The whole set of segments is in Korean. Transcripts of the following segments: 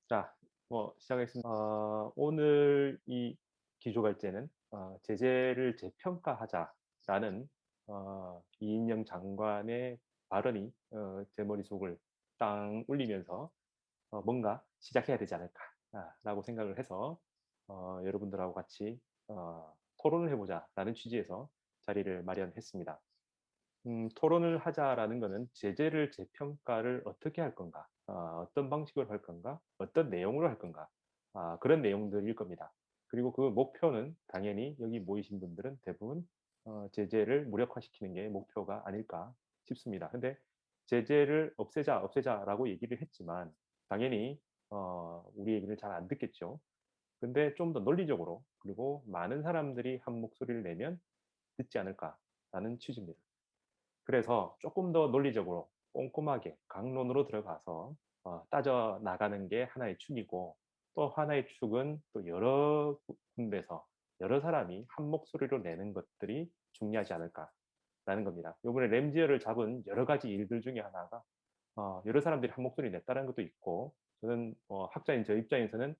자, 시작하겠습니다. 오늘 이 기조 갈제는 제재를 재평가하자라는 이인영 장관의 발언이 제 머릿속을 땅 울리면서 뭔가 시작해야 되지 않을까라고 생각을 해서 여러분들하고 같이 토론을 해보자라는 취지에서 자리를 마련했습니다. 토론을 하자라는 거는 제재를 재평가를 어떻게 할 건가, 어떤 방식으로 할 건가, 어떤 내용으로 할 건가, 그런 내용들일 겁니다. 그리고 그 목표는 당연히 여기 모이신 분들은 대부분 제재를 무력화시키는 게 목표가 아닐까 싶습니다. 근데 제재를 없애자, 없애자라고 얘기를 했지만 당연히 우리 얘기를 잘 안 듣겠죠. 근데 좀 더 논리적으로 그리고 많은 사람들이 한 목소리를 내면 듣지 않을까라는 취지입니다. 그래서 조금 더 논리적으로 꼼꼼하게 강론으로 들어가서 따져 나가는 게 하나의 축이고, 또 하나의 축은 또 여러 군데서 여러 사람이 한 목소리로 내는 것들이 중요하지 않을까라는 겁니다. 요번에 램지어를 잡은 여러 가지 일들 중에 하나가 여러 사람들이 한 목소리 냈다는 것도 있고, 저는 학자인 저 입장에서는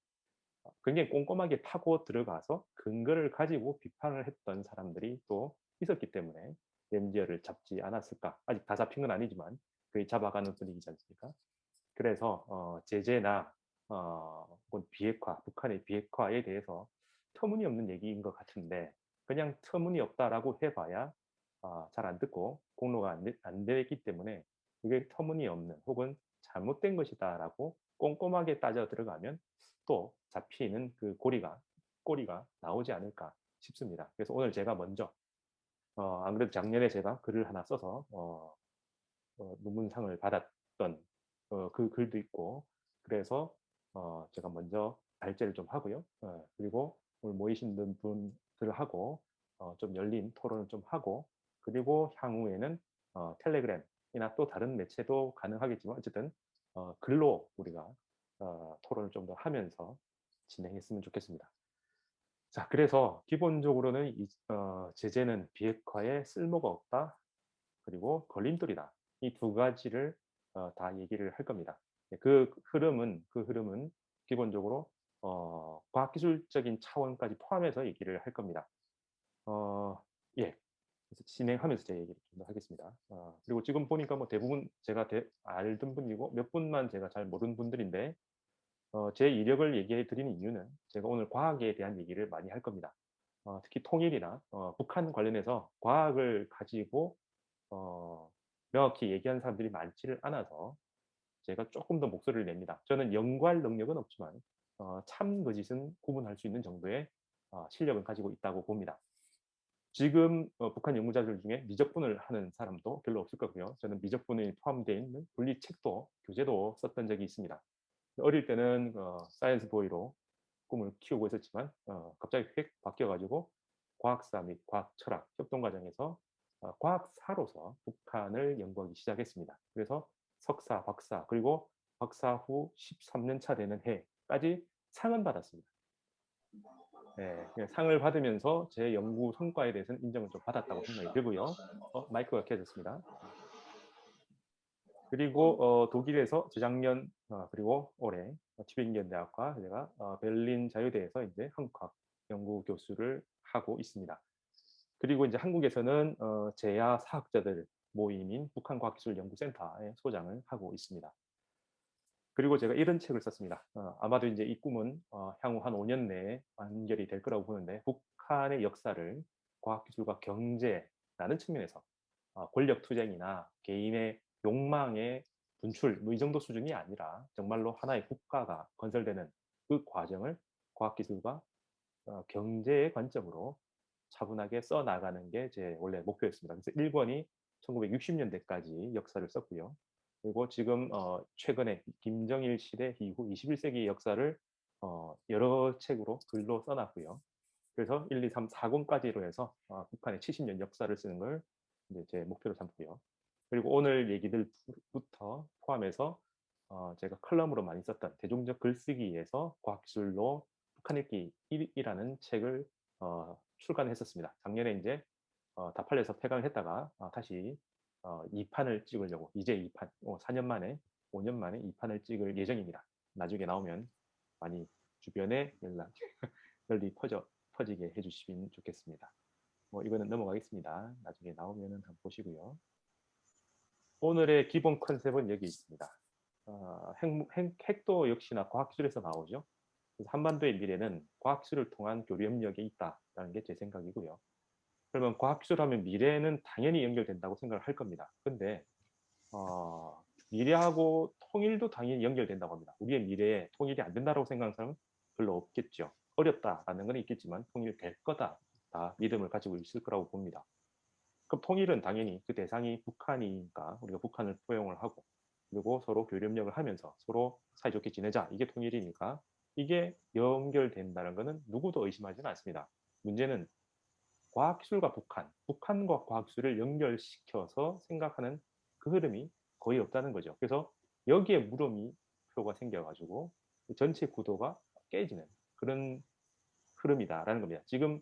굉장히 꼼꼼하게 파고 들어가서 근거를 가지고 비판을 했던 사람들이 또 있었기 때문에 램지어를 잡지 않았을까. 아직 다 잡힌 건 아니지만 거의 잡아가는 분위기지 않습니까? 그래서 제재나 혹은 비핵화, 북한의 비핵화에 대해서 터무니없는 얘기인 것 같은데, 그냥 터무니없다라고 해봐야 잘 안 듣고 공로가 안 되기 때문에 그게 터무니없는 혹은 잘못된 것이다라고 꼼꼼하게 따져 들어가면 또 잡히는 그 꼬리가 나오지 않을까 싶습니다. 그래서 오늘 제가 먼저 안 그래도 작년에 제가 글을 하나 써서 논문상을 받았던 그 글도 있고, 그래서 제가 먼저 발제를 좀 하고요. 그리고 오늘 모이신 분들하고 좀 열린 토론을 좀 하고, 그리고 향후에는 텔레그램이나 또 다른 매체도 가능하겠지만 어쨌든 글로 우리가 토론을 좀 더 하면서 진행했으면 좋겠습니다. 자, 그래서 기본적으로는 제재는 비핵화에 쓸모가 없다, 그리고 걸림돌이다. 이 두 가지를 다 얘기를 할 겁니다. 네, 그 흐름은 기본적으로 과학기술적인 차원까지 포함해서 얘기를 할 겁니다. 어, 예. 그래서 진행하면서 제 얘기를 좀 더 하겠습니다. 그리고 지금 보니까 뭐 대부분 제가 알던 분이고 몇 분만 제가 잘 모르는 분들인데, 제 이력을 얘기해 드리는 이유는 제가 오늘 과학에 대한 얘기를 많이 할 겁니다. 특히 통일이나 북한 관련해서 과학을 가지고 어, 명확히 얘기하는 사람들이 많지를 않아서 제가 조금 더 목소리를 냅니다. 저는 연구할 능력은 없지만 참 거짓은 구분할 수 있는 정도의 실력은 가지고 있다고 봅니다. 지금 북한 연구자들 중에 미적분을 하는 사람도 별로 없을 거고요. 저는 미적분이 포함되어 있는 분리책도 교재도 썼던 적이 있습니다. 어릴 때는 사이언스 보이로 꿈을 키우고 있었지만 갑자기 휙 바뀌어가지고 과학사 및 과학 철학 협동 과정에서 과학사로서 북한을 연구하기 시작했습니다. 그래서 석사, 박사, 그리고 박사 후 13년 차 되는 해까지 상은 받았습니다. 네, 상을 받으면서 제 연구 성과에 대해서는 인정을 좀 받았다고 생각이 들고요. 마이크가 켜졌습니다. 그리고 독일에서 재작년 그리고 올해 튜빙겐 대학과 제가 베를린 자유대에서 이제 한국학 연구 교수를 하고 있습니다. 그리고 이제 한국에서는 제야 사학자들 모임인 북한과학기술연구센터의 소장을 하고 있습니다. 그리고 제가 이런 책을 썼습니다. 아마도 이제 이 꿈은 향후 한 5년 내에 완결이 될 거라고 보는데, 북한의 역사를 과학기술과 경제라는 측면에서 권력 투쟁이나 개인의 욕망의 분출 뭐 이 정도 수준이 아니라 정말로 하나의 국가가 건설되는 그 과정을 과학기술과 경제의 관점으로 차분하게 써나가는 게 제 원래 목표였습니다. 그래서 1권이 1960년대까지 역사를 썼고요. 그리고 지금 최근에 김정일 시대 이후 21세기 역사를 여러 책으로 글로 써놨고요. 그래서 1, 2, 3, 4권까지로 해서 북한의 70년 역사를 쓰는 걸 이제 제 목표로 삼고요. 그리고 오늘 얘기들부터 포함해서 제가 칼럼으로 많이 썼던 대중적 글쓰기에서 과학기술로 북한 읽기 1이라는 책을 출간했었습니다. 작년에 이제 다 팔려서 폐간을 했다가 다시 2판을 찍으려고 이제 2판, 4년 만에 5년 만에 2판을 찍을 예정입니다. 나중에 나오면 많이 주변에 널리 퍼지게 해주시면 좋겠습니다. 뭐 이거는 넘어가겠습니다. 나중에 나오면은 한번 보시고요. 오늘의 기본 컨셉은 여기 있습니다. 핵도 역시나 과학기술에서 나오죠. 그래서 한반도의 미래는 과학기술을 통한 교류 협력에 있다라는 게 제 생각이고요. 그러면 과학기술 하면 미래는 당연히 연결된다고 생각을 할 겁니다. 근데 미래하고 통일도 당연히 연결된다고 합니다. 우리의 미래에 통일이 안 된다고 생각하는 사람은 별로 없겠죠. 어렵다라는 건 있겠지만 통일될 거다. 다 믿음을 가지고 있을 거라고 봅니다. 그럼 통일은 당연히 그 대상이 북한이니까 우리가 북한을 포용을 하고 그리고 서로 교류협력을 하면서 서로 사이좋게 지내자. 이게 통일이니까 이게 연결된다는 것은 누구도 의심하지는 않습니다. 문제는 과학기술과 북한과 과학기술을 연결시켜서 생각하는 그 흐름이 거의 없다는 거죠. 그래서 여기에 물음표가 생겨가지고 전체 구도가 깨지는 그런 흐름이다라는 겁니다. 지금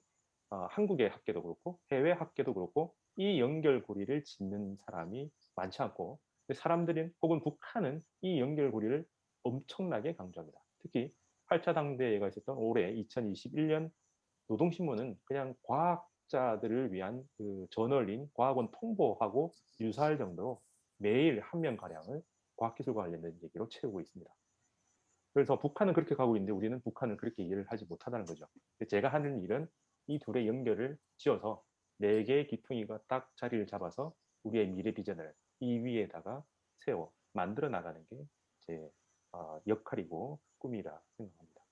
한국의 학계도 그렇고 해외 학계도 그렇고 이 연결고리를 짓는 사람이 많지 않고 사람들은 혹은 북한은 이 연결고리를 엄청나게 강조합니다. 특히 8차 당대회가 있었던 올해 2021년 노동신문은 그냥 과학자들을 위한 그 저널인 과학원 통보하고 유사할 정도로 매일 한 명가량을 과학기술과 관련된 얘기로 채우고 있습니다. 그래서 북한은 그렇게 가고 있는데 우리는 북한을 그렇게 이해를 하지 못하다는 거죠. 제가 하는 일은 이 둘의 연결을 지어서 네 개의 기퉁이가 딱 자리를 잡아서 우리의 미래 비전을 이 위에다가 세워 만들어 나가는 게 제 역할이고 꿈이라 생각합니다.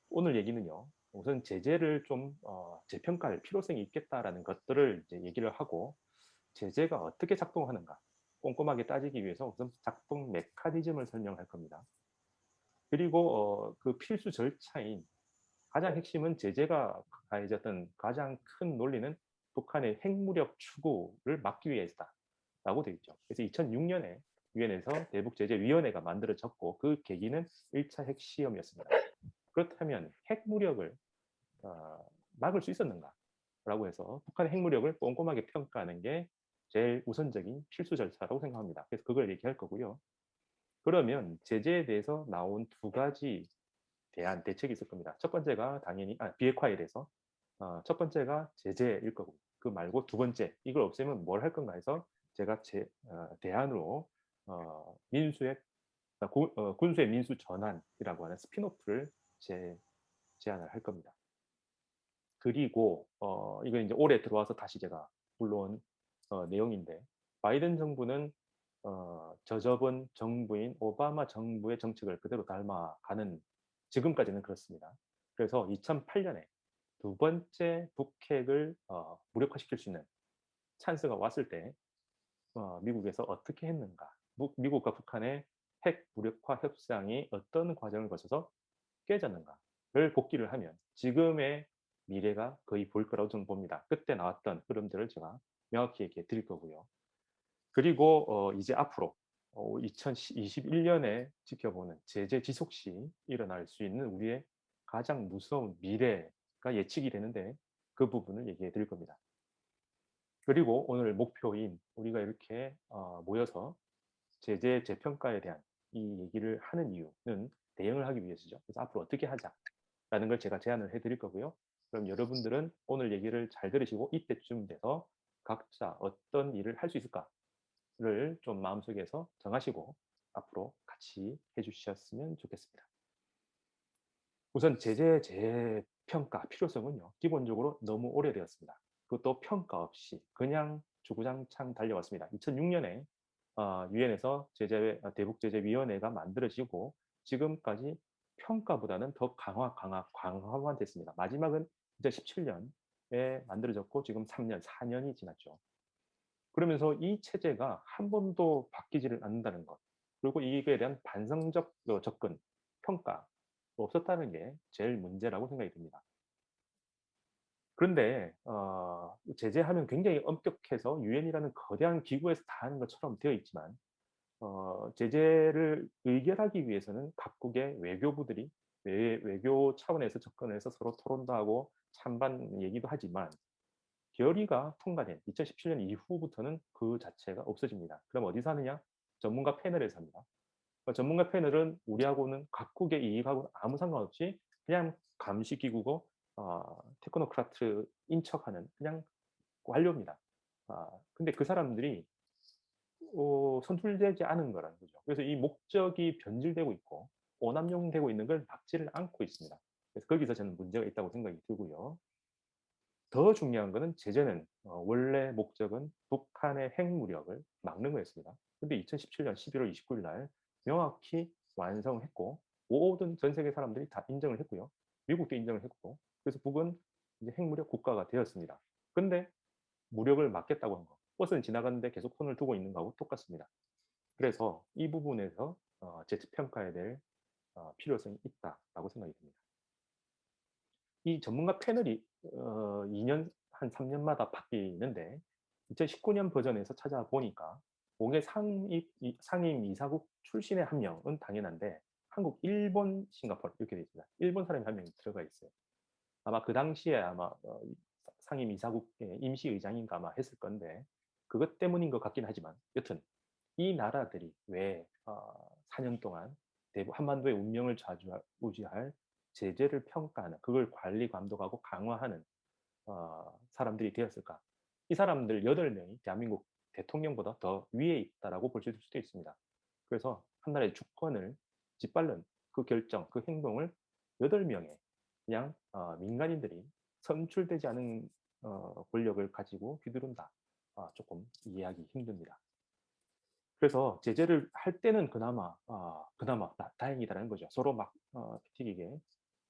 오늘 얘기는요. 우선 제재를 좀 재평가할 필요성이 있겠다라는 것들을 이제 얘기를 하고 제재가 어떻게 작동하는가 꼼꼼하게 따지기 위해서 우선 작동 메커니즘을 설명할 겁니다. 그리고 그 필수 절차인 가장 핵심은 제재가 가해졌던 가장 큰 논리는 북한의 핵무력 추구를 막기 위해서다라고 되어 있죠. 그래서 2006년에 유엔에서 대북제재위원회가 만들어졌고 그 계기는 1차 핵시험이었습니다. 그렇다면 핵무력을 막을 수 있었는가? 라고 해서 북한의 핵무력을 꼼꼼하게 평가하는 게 제일 우선적인 필수 절차라고 생각합니다. 그래서 그걸 얘기할 거고요. 그러면 제재에 대해서 나온 두 가지 대책이 있을 겁니다. 첫 번째가 당연히 비핵화에 대해서 첫 번째가 제재일 거고 그 말고 두 번째 이걸 없애면 뭘 할 건가 해서 제가 대안으로 민수의 군수의 민수 전환이라고 하는 스피노프를 제안을 할 겁니다. 그리고 이건 이제 올해 들어와서 다시 제가 불러온 내용인데 바이든 정부는 저저번 정부인 오바마 정부의 정책을 그대로 닮아가는 지금까지는 그렇습니다. 그래서 2008년에 두 번째 북핵을 무력화시킬 수 있는 찬스가 왔을 때 미국에서 어떻게 했는가 미국과 북한의 핵 무력화 협상이 어떤 과정을 거쳐서 깨졌는가를 복기를 하면 지금의 미래가 거의 보일 거라고 저는 봅니다. 그때 나왔던 흐름들을 제가 명확히 얘기해 드릴 거고요. 그리고 이제 앞으로 2021년에 지켜보는 제재 지속 시 일어날 수 있는 우리의 가장 무서운 미래가 예측이 되는데 그 부분을 얘기해 드릴 겁니다. 그리고 오늘 목표인 우리가 이렇게 모여서 제재 재평가에 대한 이 얘기를 하는 이유는 대응을 하기 위해서죠. 그래서 앞으로 어떻게 하자라는 걸 제가 제안을 해드릴 거고요. 그럼 여러분들은 오늘 얘기를 잘 들으시고 이때쯤 돼서 각자 어떤 일을 할 수 있을까를 좀 마음속에서 정하시고 앞으로 같이 해주셨으면 좋겠습니다. 우선 제재 재평가 필요성은요. 기본적으로 너무 오래되었습니다. 그것도 평가 없이 그냥 주구장창 달려왔습니다. 2006년에 유엔에서 대북제재위원회가 만들어지고 지금까지 평가보다는 더 강화됐습니다. 마지막은 2017년에 만들어졌고 지금 3년, 4년이 지났죠. 그러면서 이 체제가 한 번도 바뀌지를 않는다는 것 그리고 이거에 대한 반성적 접근, 평가 없었다는 게 제일 문제라고 생각이 듭니다. 그런데 제재하면 굉장히 엄격해서 유엔이라는 거대한 기구에서 다 하는 것처럼 되어 있지만 제재를 의결하기 위해서는 각국의 외교부들이 외교 차원에서 접근해서 서로 토론도 하고 찬반 얘기도 하지만 결의가 통과된 2017년 이후부터는 그 자체가 없어집니다. 그럼 어디서 하느냐? 전문가 패널에서 합니다. 전문가 패널은 우리하고는 각국의 이익하고는 아무 상관없이 그냥 감시기구고 테크노크라트인 척하는 그냥 완료입니다. 근데 그 사람들이 선출되지 않은 거라는 거죠. 그래서 이 목적이 변질되고 있고 오남용되고 있는 걸 막지를 않고 있습니다. 그래서 거기서 저는 문제가 있다고 생각이 들고요. 더 중요한 거는 제재는 원래 목적은 북한의 핵무력을 막는 거였습니다. 근데 2017년 11월 29일 날 명확히 완성을 했고 모든 전 세계 사람들이 다 인정을 했고요. 미국도 인정을 했고 그래서 북은 이제 핵무력 국가가 되었습니다. 근데 무력을 막겠다고 한 거. 버스는 지나가는데 계속 손을 두고 있는 거하고 똑같습니다. 그래서 이 부분에서 재평가해야 될 필요성이 있다라고 생각이 듭니다. 이 전문가 패널이 2년 한 3년마다 바뀌는데 2019년 버전에서 찾아보니까 공의 상임 이사국 출신의 한 명은 당연한데 한국, 일본, 싱가포르 이렇게 돼 있습니다. 일본 사람이 한 명이 들어가 있어요. 아마 그 당시에 아마 상임 이사국의 임시의장인가 아마 했을 건데 그것 때문인 것 같긴 하지만 여튼 이 나라들이 왜 4년 동안 대북 한반도의 운명을 좌지우지할 제재를 평가하는 그걸 관리 감독하고 강화하는 사람들이 되었을까? 이 사람들 8명이 대한민국 대통령보다 더 위에 있다라고 볼 수도 있습니다. 그래서 한 나라의 주권을 짓밟는 그 결정, 그 행동을 8명의 그냥 민간인들이 선출되지 않은 권력을 가지고 휘두른다. 조금 이해하기 힘듭니다. 그래서 제재를 할 때는 그나마 다행이다라는 거죠. 서로 막 튀기게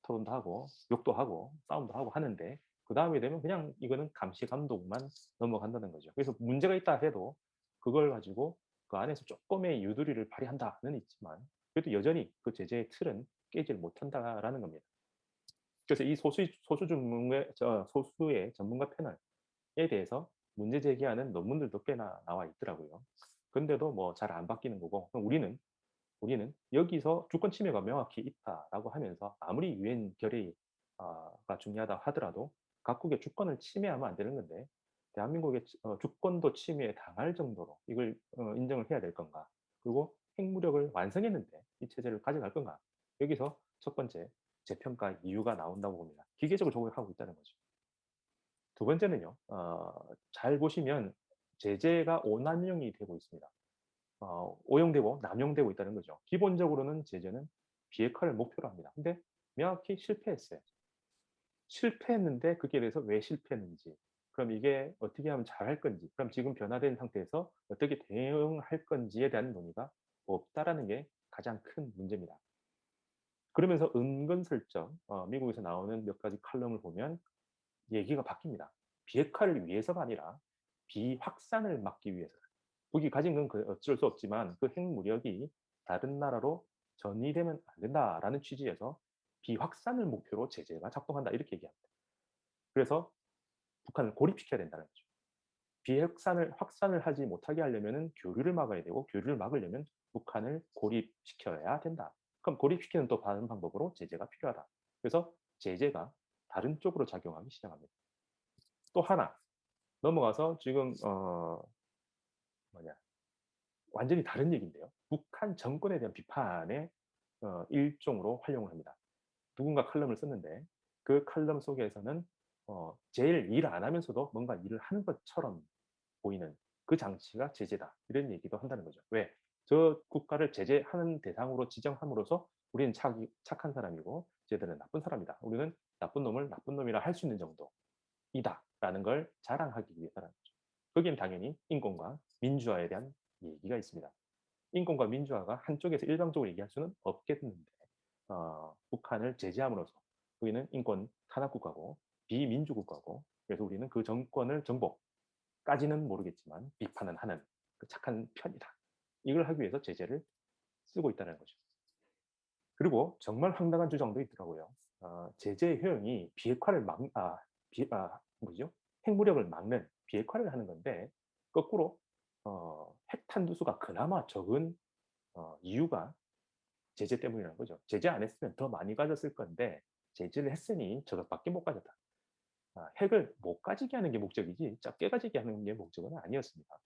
토론도 하고 욕도 하고 싸움도 하고 하는데 그 다음에 되면 그냥 이거는 감시 감독만 넘어간다는 거죠. 그래서 문제가 있다 해도 그걸 가지고 그 안에서 조금의 유도리를 발휘한다는 있지만 그래도 여전히 그 제재의 틀은 깨지를 못한다라는 겁니다. 그래서 이 소수의 전문가 패널에 대해서 문제 제기하는 논문들도 꽤나 나와 있더라고요. 근데도 뭐 잘 안 바뀌는 거고 우리는 여기서 주권 침해가 명확히 있다라고 하면서 아무리 유엔 결의가 중요하다 하더라도 각국의 주권을 침해하면 안 되는 건데 대한민국의 주권도 침해에 당할 정도로 이걸 인정을 해야 될 건가? 그리고 핵무력을 완성했는데 이 체제를 가져갈 건가? 여기서 첫 번째 재평가 이유가 나온다고 봅니다. 기계적으로 조작하고 있다는 거죠. 두 번째는요. 잘 보시면 제재가 오남용이 되고 있습니다. 오용되고 남용되고 있다는 거죠. 기본적으로는 제재는 비핵화를 목표로 합니다. 근데 명확히 실패했어요. 실패했는데 그게 대해서 왜 실패했는지, 그럼 이게 어떻게 하면 잘할 건지, 그럼 지금 변화된 상태에서 어떻게 대응할 건지에 대한 논의가 없다라는 게 가장 큰 문제입니다. 그러면서 은근슬쩍 미국에서 나오는 몇 가지 칼럼을 보면 얘기가 바뀝니다. 비핵화를 위해서가 아니라 비확산을 막기 위해서. 북이 가진 건 어쩔 수 없지만 그 핵무력이 다른 나라로 전이되면 안 된다라는 취지에서 비확산을 목표로 제재가 작동한다 이렇게 얘기합니다. 그래서 북한을 고립시켜야 된다는 거죠. 확산을 하지 못하게 하려면 교류를 막아야 되고 교류를 막으려면 북한을 고립시켜야 된다. 그럼 고립시키는 또 다른 방법으로 제재가 필요하다. 그래서 제재가 다른 쪽으로 작용하기 시작합니다. 또 하나 넘어가서 지금 뭐냐 완전히 다른 얘기인데요. 북한 정권에 대한 비판의 일종으로 활용을 합니다. 누군가 칼럼을 썼는데 그 칼럼 속에서는 제일 일 안 하면서도 뭔가 일을 하는 것처럼 보이는 그 장치가 제재다. 이런 얘기도 한다는 거죠. 왜? 저 국가를 제재하는 대상으로 지정함으로써 우리는 착한 사람이고 쟤들은 나쁜 사람이다. 우리는 나쁜 놈을 나쁜 놈이라 할 수 있는 정도이다. 라는 걸 자랑하기 위해서라는 거죠. 거기는 당연히 인권과 민주화에 대한 얘기가 있습니다. 인권과 민주화가 한쪽에서 일방적으로 얘기할 수는 없겠는데 북한을 제재함으로써 우리는 인권 탄압국가고 비민주국가고 그래서 우리는 그 정권을 정복까지는 모르겠지만 비판은 하는 그 착한 편이다. 이걸 하기 위해서 제재를 쓰고 있다는 거죠. 그리고 정말 황당한 주장도 있더라고요. 제재 효용이 비핵화를 뭐죠? 핵무력을 막는 비핵화를 하는 건데 거꾸로 핵탄두수가 그나마 적은 이유가 제재 때문이라는 거죠. 제재 안 했으면 더 많이 가졌을 건데 제재를 했으니 저것밖에 못 가졌다. 핵을 못 가지게 하는 게 목적이지 적게 가지게 하는 게 목적은 아니었습니다.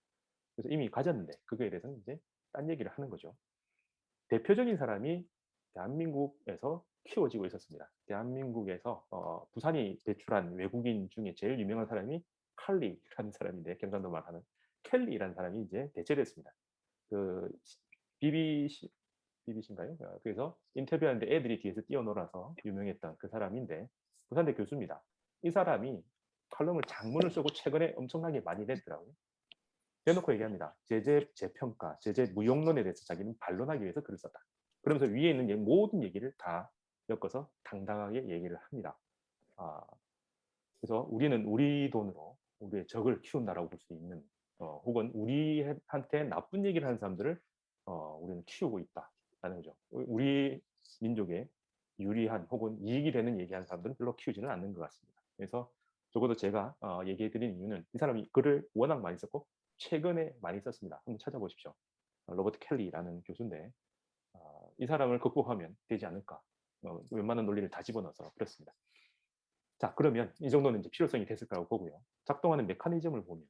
그래서 이미 가졌는데 그거에 대해서는 이제 딴 얘기를 하는 거죠. 대표적인 사람이 대한민국에서 키워지고 있었습니다. 대한민국에서 부산이 배출한 외국인 중에 제일 유명한 사람이 칼리라는 사람인데, 경상도 말하는 켈리라는 사람이 이제 대체됐습니다. 그 BBC BBC인가요? 그래서 인터뷰하는데 애들이 뒤에서 뛰어놀아서 유명했던 그 사람인데, 부산대 교수입니다. 이 사람이 칼럼을 장문을 쓰고 최근에 엄청나게 많이 냈더라고요. 대놓고 얘기합니다. 제재 재평가, 제재 무용론에 대해서 자기는 반론하기 위해서 글을 썼다. 그러면서 위에 있는 모든 얘기를 다 엮어서 당당하게 얘기를 합니다. 그래서 우리는 우리 돈으로 우리의 적을 키운다라고 볼 수 있는, 혹은 우리한테 나쁜 얘기를 하는 사람들을 우리는 키우고 있다라는 거죠. 우리 민족에 유리한 혹은 이익이 되는 얘기하는 사람들은 별로 키우지는 않는 것 같습니다. 그래서 적어도 제가 얘기해드린 이유는, 이 사람이 글을 워낙 많이 썼고 최근에 많이 썼습니다. 한번 찾아보십시오. 로버트 켈리라는 교수인데, 이 사람을 극복하면 되지 않을까. 웬만한 논리를 다 집어넣어서 그렇습니다. 자, 그러면 이 정도는 이제 필요성이 됐을 거라고 보고요. 작동하는 메커니즘을 보면,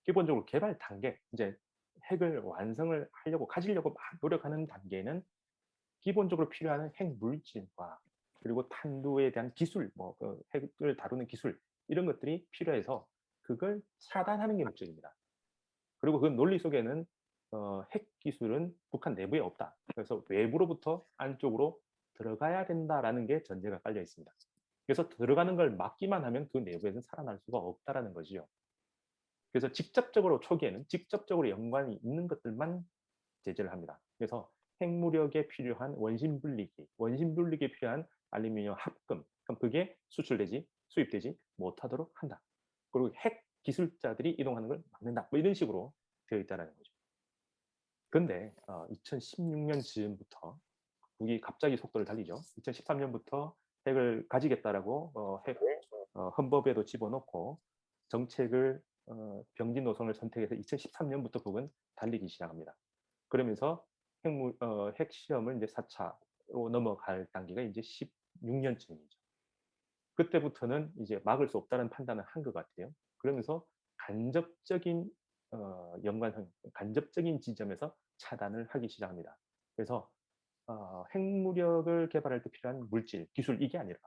기본적으로 개발 단계, 이제 핵을 완성을 하려고, 가지려고 막 노력하는 단계는 기본적으로 필요한 핵 물질과, 그리고 탄두에 대한 기술, 핵을 다루는 기술, 이런 것들이 필요해서 그걸 차단하는 게 목적입니다. 그리고 그 논리 속에는 핵 기술은 북한 내부에 없다. 그래서 외부로부터 안쪽으로 들어가야 된다라는 게 전제가 깔려 있습니다. 그래서 들어가는 걸 막기만 하면 그 내부에서는 살아날 수가 없다라는 거지요. 그래서 직접적으로 초기에는 직접적으로 연관이 있는 것들만 제재를 합니다. 그래서 핵무력에 필요한 원심 분리기에 필요한 알루미늄 합금, 그럼 그게 수출되지 수입되지 못하도록 한다. 그리고 핵 기술자들이 이동하는 걸 막는다. 뭐 이런 식으로 되어 있다는 거죠. 근데 2016년 즈음부터 북이 갑자기 속도를 달리죠. 2013년부터 핵을 가지겠다라고 헌법에도 집어넣고 정책을 병진 노선을 선택해서 2013년부터 북은 달리기 시작합니다. 그러면서 핵 시험을 이제 4차로 넘어갈 단계가 이제 16년쯤이죠. 그때부터는 이제 막을 수 없다는 판단을 한 것 같아요. 그러면서 간접적인 연관성, 간접적인 지점에서 차단을 하기 시작합니다. 그래서 핵무력을 개발할 때 필요한 물질, 기술, 이게 아니라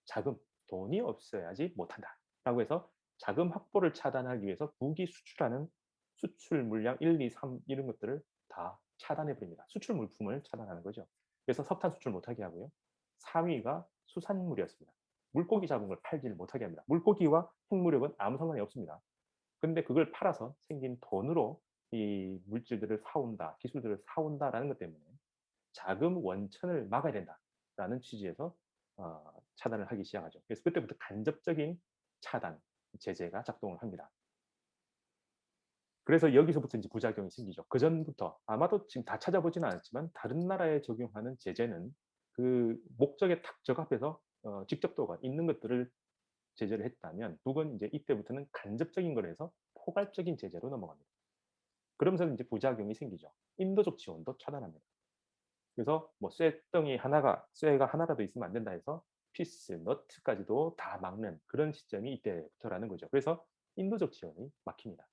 자금, 돈이 없어야지 못한다라고 해서 자금 확보를 차단하기 위해서 북이 수출하는 수출 물량 1, 2, 3 이런 것들을 다 차단해 버립니다. 수출 물품을 차단하는 거죠. 그래서 석탄 수출 못하게 하고요. 3위가 수산물이었습니다. 물고기 잡은 걸 팔지를 못하게 합니다. 물고기와 핵무력은 아무 상관이 없습니다. 근데 그걸 팔아서 생긴 돈으로 이 물질들을 사온다, 기술들을 사온다라는 것 때문에 자금 원천을 막아야 된다라는 취지에서 차단을 하기 시작하죠. 그래서 그때부터 간접적인 차단, 제재가 작동을 합니다. 그래서 여기서부터 이제 부작용이 생기죠. 그 전부터 아마도 지금 다 찾아보지는 않았지만 다른 나라에 적용하는 제재는 그 목적에 탁 적합해서 직접도가 있는 것들을 제재를 했다면, 북은 이제 이때부터는 간접적인 거에서 포괄적인 제재로 넘어갑니다. 그러면서 이제 부작용이 생기죠. 인도적 지원도 차단합니다. 그래서 뭐 쇠가 하나라도 있으면 안 된다 해서 피스, 너트까지도 다 막는 그런 시점이 이때부터라는 거죠. 그래서 인도적 지원이 막힙니다.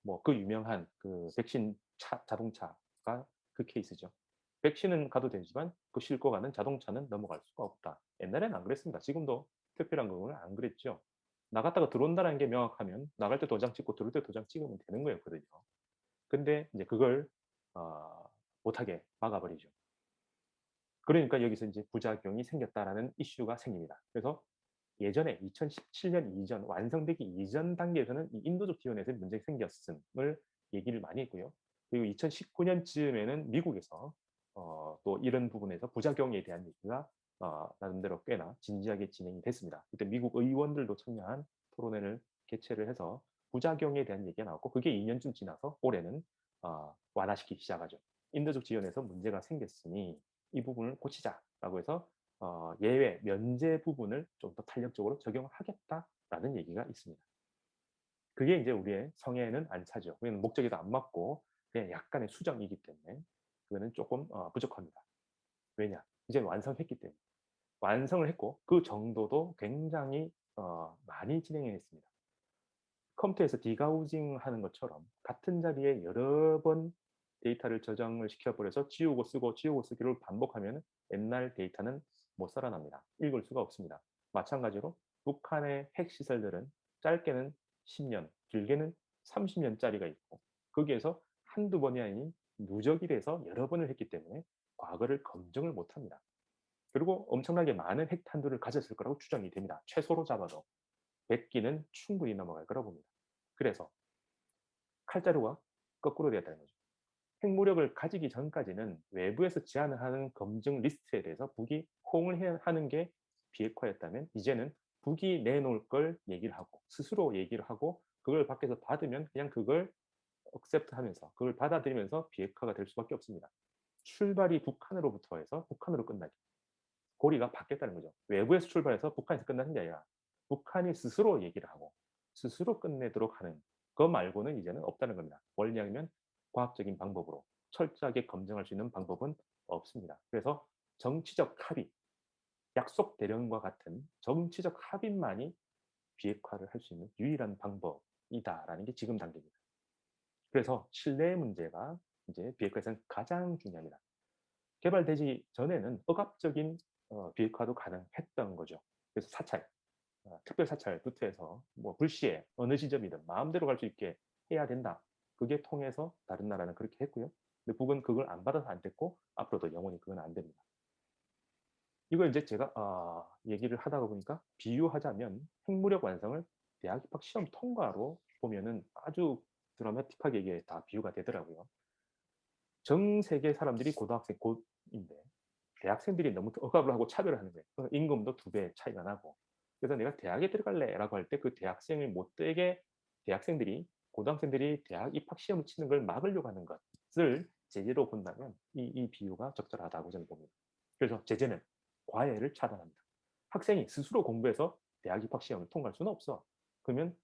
뭐 그 유명한 그 백신 자동차가 그 케이스죠. 백신은 가도 되지만 그 싣고 가는 자동차는 넘어갈 수가 없다. 옛날에는 안 그랬습니다. 지금도 특별한 경우는 안 그랬죠. 나갔다가 들어온다는 게 명확하면 나갈 때 도장 찍고 들어올 때 도장 찍으면 되는 거였거든요. 근데 이제 그걸 못하게 막아버리죠. 그러니까 여기서 이제 부작용이 생겼다라는 이슈가 생깁니다. 그래서 예전에 2017년 이전, 완성되기 이전 단계에서는 이 인도적 지원에서 문제가 생겼음을 얘기를 많이 했고요. 그리고 2019년쯤에는 미국에서 또 이런 부분에서 부작용에 대한 얘기가 나름대로 꽤나 진지하게 진행이 됐습니다. 그때 미국 의원들도 참여한 토론회를 개최를 해서 부작용에 대한 얘기가 나왔고, 그게 2년쯤 지나서 올해는 완화시키기 시작하죠. 인도적 지원에서 문제가 생겼으니 이 부분을 고치자라고 해서 예외, 면제 부분을 좀 더 탄력적으로 적용하겠다라는 얘기가 있습니다. 그게 이제 우리의 성에는 안 차죠. 그는 목적에도 안 맞고 그냥 약간의 수정이기 때문에 그거는 조금 부족합니다. 왜냐? 이제 완성했기 때문에. 완성을 했고 그 정도도 굉장히 많이 진행했습니다. 컴퓨터에서 디가우징 하는 것처럼 같은 자리에 여러 번 데이터를 저장을 시켜버려서 지우고 쓰고 지우고 쓰기를 반복하면 옛날 데이터는 못 살아납니다. 읽을 수가 없습니다. 마찬가지로 북한의 핵시설들은 짧게는 10년, 길게는 30년짜리가 있고 거기에서 한두 번이 아닌 누적이 돼서 여러 번을 했기 때문에 과거를 검증을 못합니다. 그리고 엄청나게 많은 핵탄두를 가졌을 거라고 추정이 됩니다. 최소로 잡아도 100기는 충분히 넘어갈 거라고 봅니다. 그래서 칼자루가 거꾸로 되었다는 거죠. 핵무력을 가지기 전까지는 외부에서 제안하는 검증 리스트에 대해서 북이 호응을 하는 게 비핵화였다면 이제는 북이 내놓을 걸 얘기를 하고 스스로 얘기를 하고 그걸 밖에서 받으면 그냥 그걸 억셉트 하면서 그걸 받아들이면서 비핵화가 될 수밖에 없습니다. 출발이 북한으로부터 해서 북한으로 끝나기. 고리가 바뀌었다는 거죠. 외부에서 출발해서 북한에서 끝나는 게 아니라 북한이 스스로 얘기를 하고 스스로 끝내도록 하는 거 말고는 이제는 없다는 겁니다. 원리하면 과학적인 방법으로 철저하게 검증할 수 있는 방법은 없습니다. 그래서 정치적 합의, 약속 대령과 같은 정치적 합의만이 비핵화를 할 수 있는 유일한 방법이다라는 게 지금 단계입니다. 그래서 신뢰의 문제가 이제 비핵화에서는 가장 중요합니다. 개발되지 전에는 억압적인 비핵화도 가능했던 거죠. 그래서 사찰, 특별 사찰부터 해서 뭐 불시에 어느 지점이든 마음대로 갈 수 있게 해야 된다. 그게 통해서 다른 나라는 그렇게 했고요. 근데 북은 그걸 안 받아서 안 됐고 앞으로도 영원히 그건 안 됩니다. 이걸 이제 제가 얘기를 하다가 보니까 비유하자면 핵무력 완성을 대학 입학 시험 통과로 보면은 아주 드라마틱하게 이게 다 비유가 되더라고요. 전 세계 사람들이 고등학생 곧인데 대학생들이 너무 억압을 하고 차별을 하는 거예요. 임금도 2배 차이가 나고. 그래서 내가 대학에 들어갈래라고 할 때 그 대학생을 못 되게 대학생들이 고등학생들이 대학 입학 시험을 치는 걸 막으려고 하는 것을 제재로 본다면 이 비유가 적절하다고 저는 봅니다. 그래서 제재는 과외를 차단합니다. 학생이 스스로 공부해서 대학 입학 시험을 통과할 수는 없어. 그러면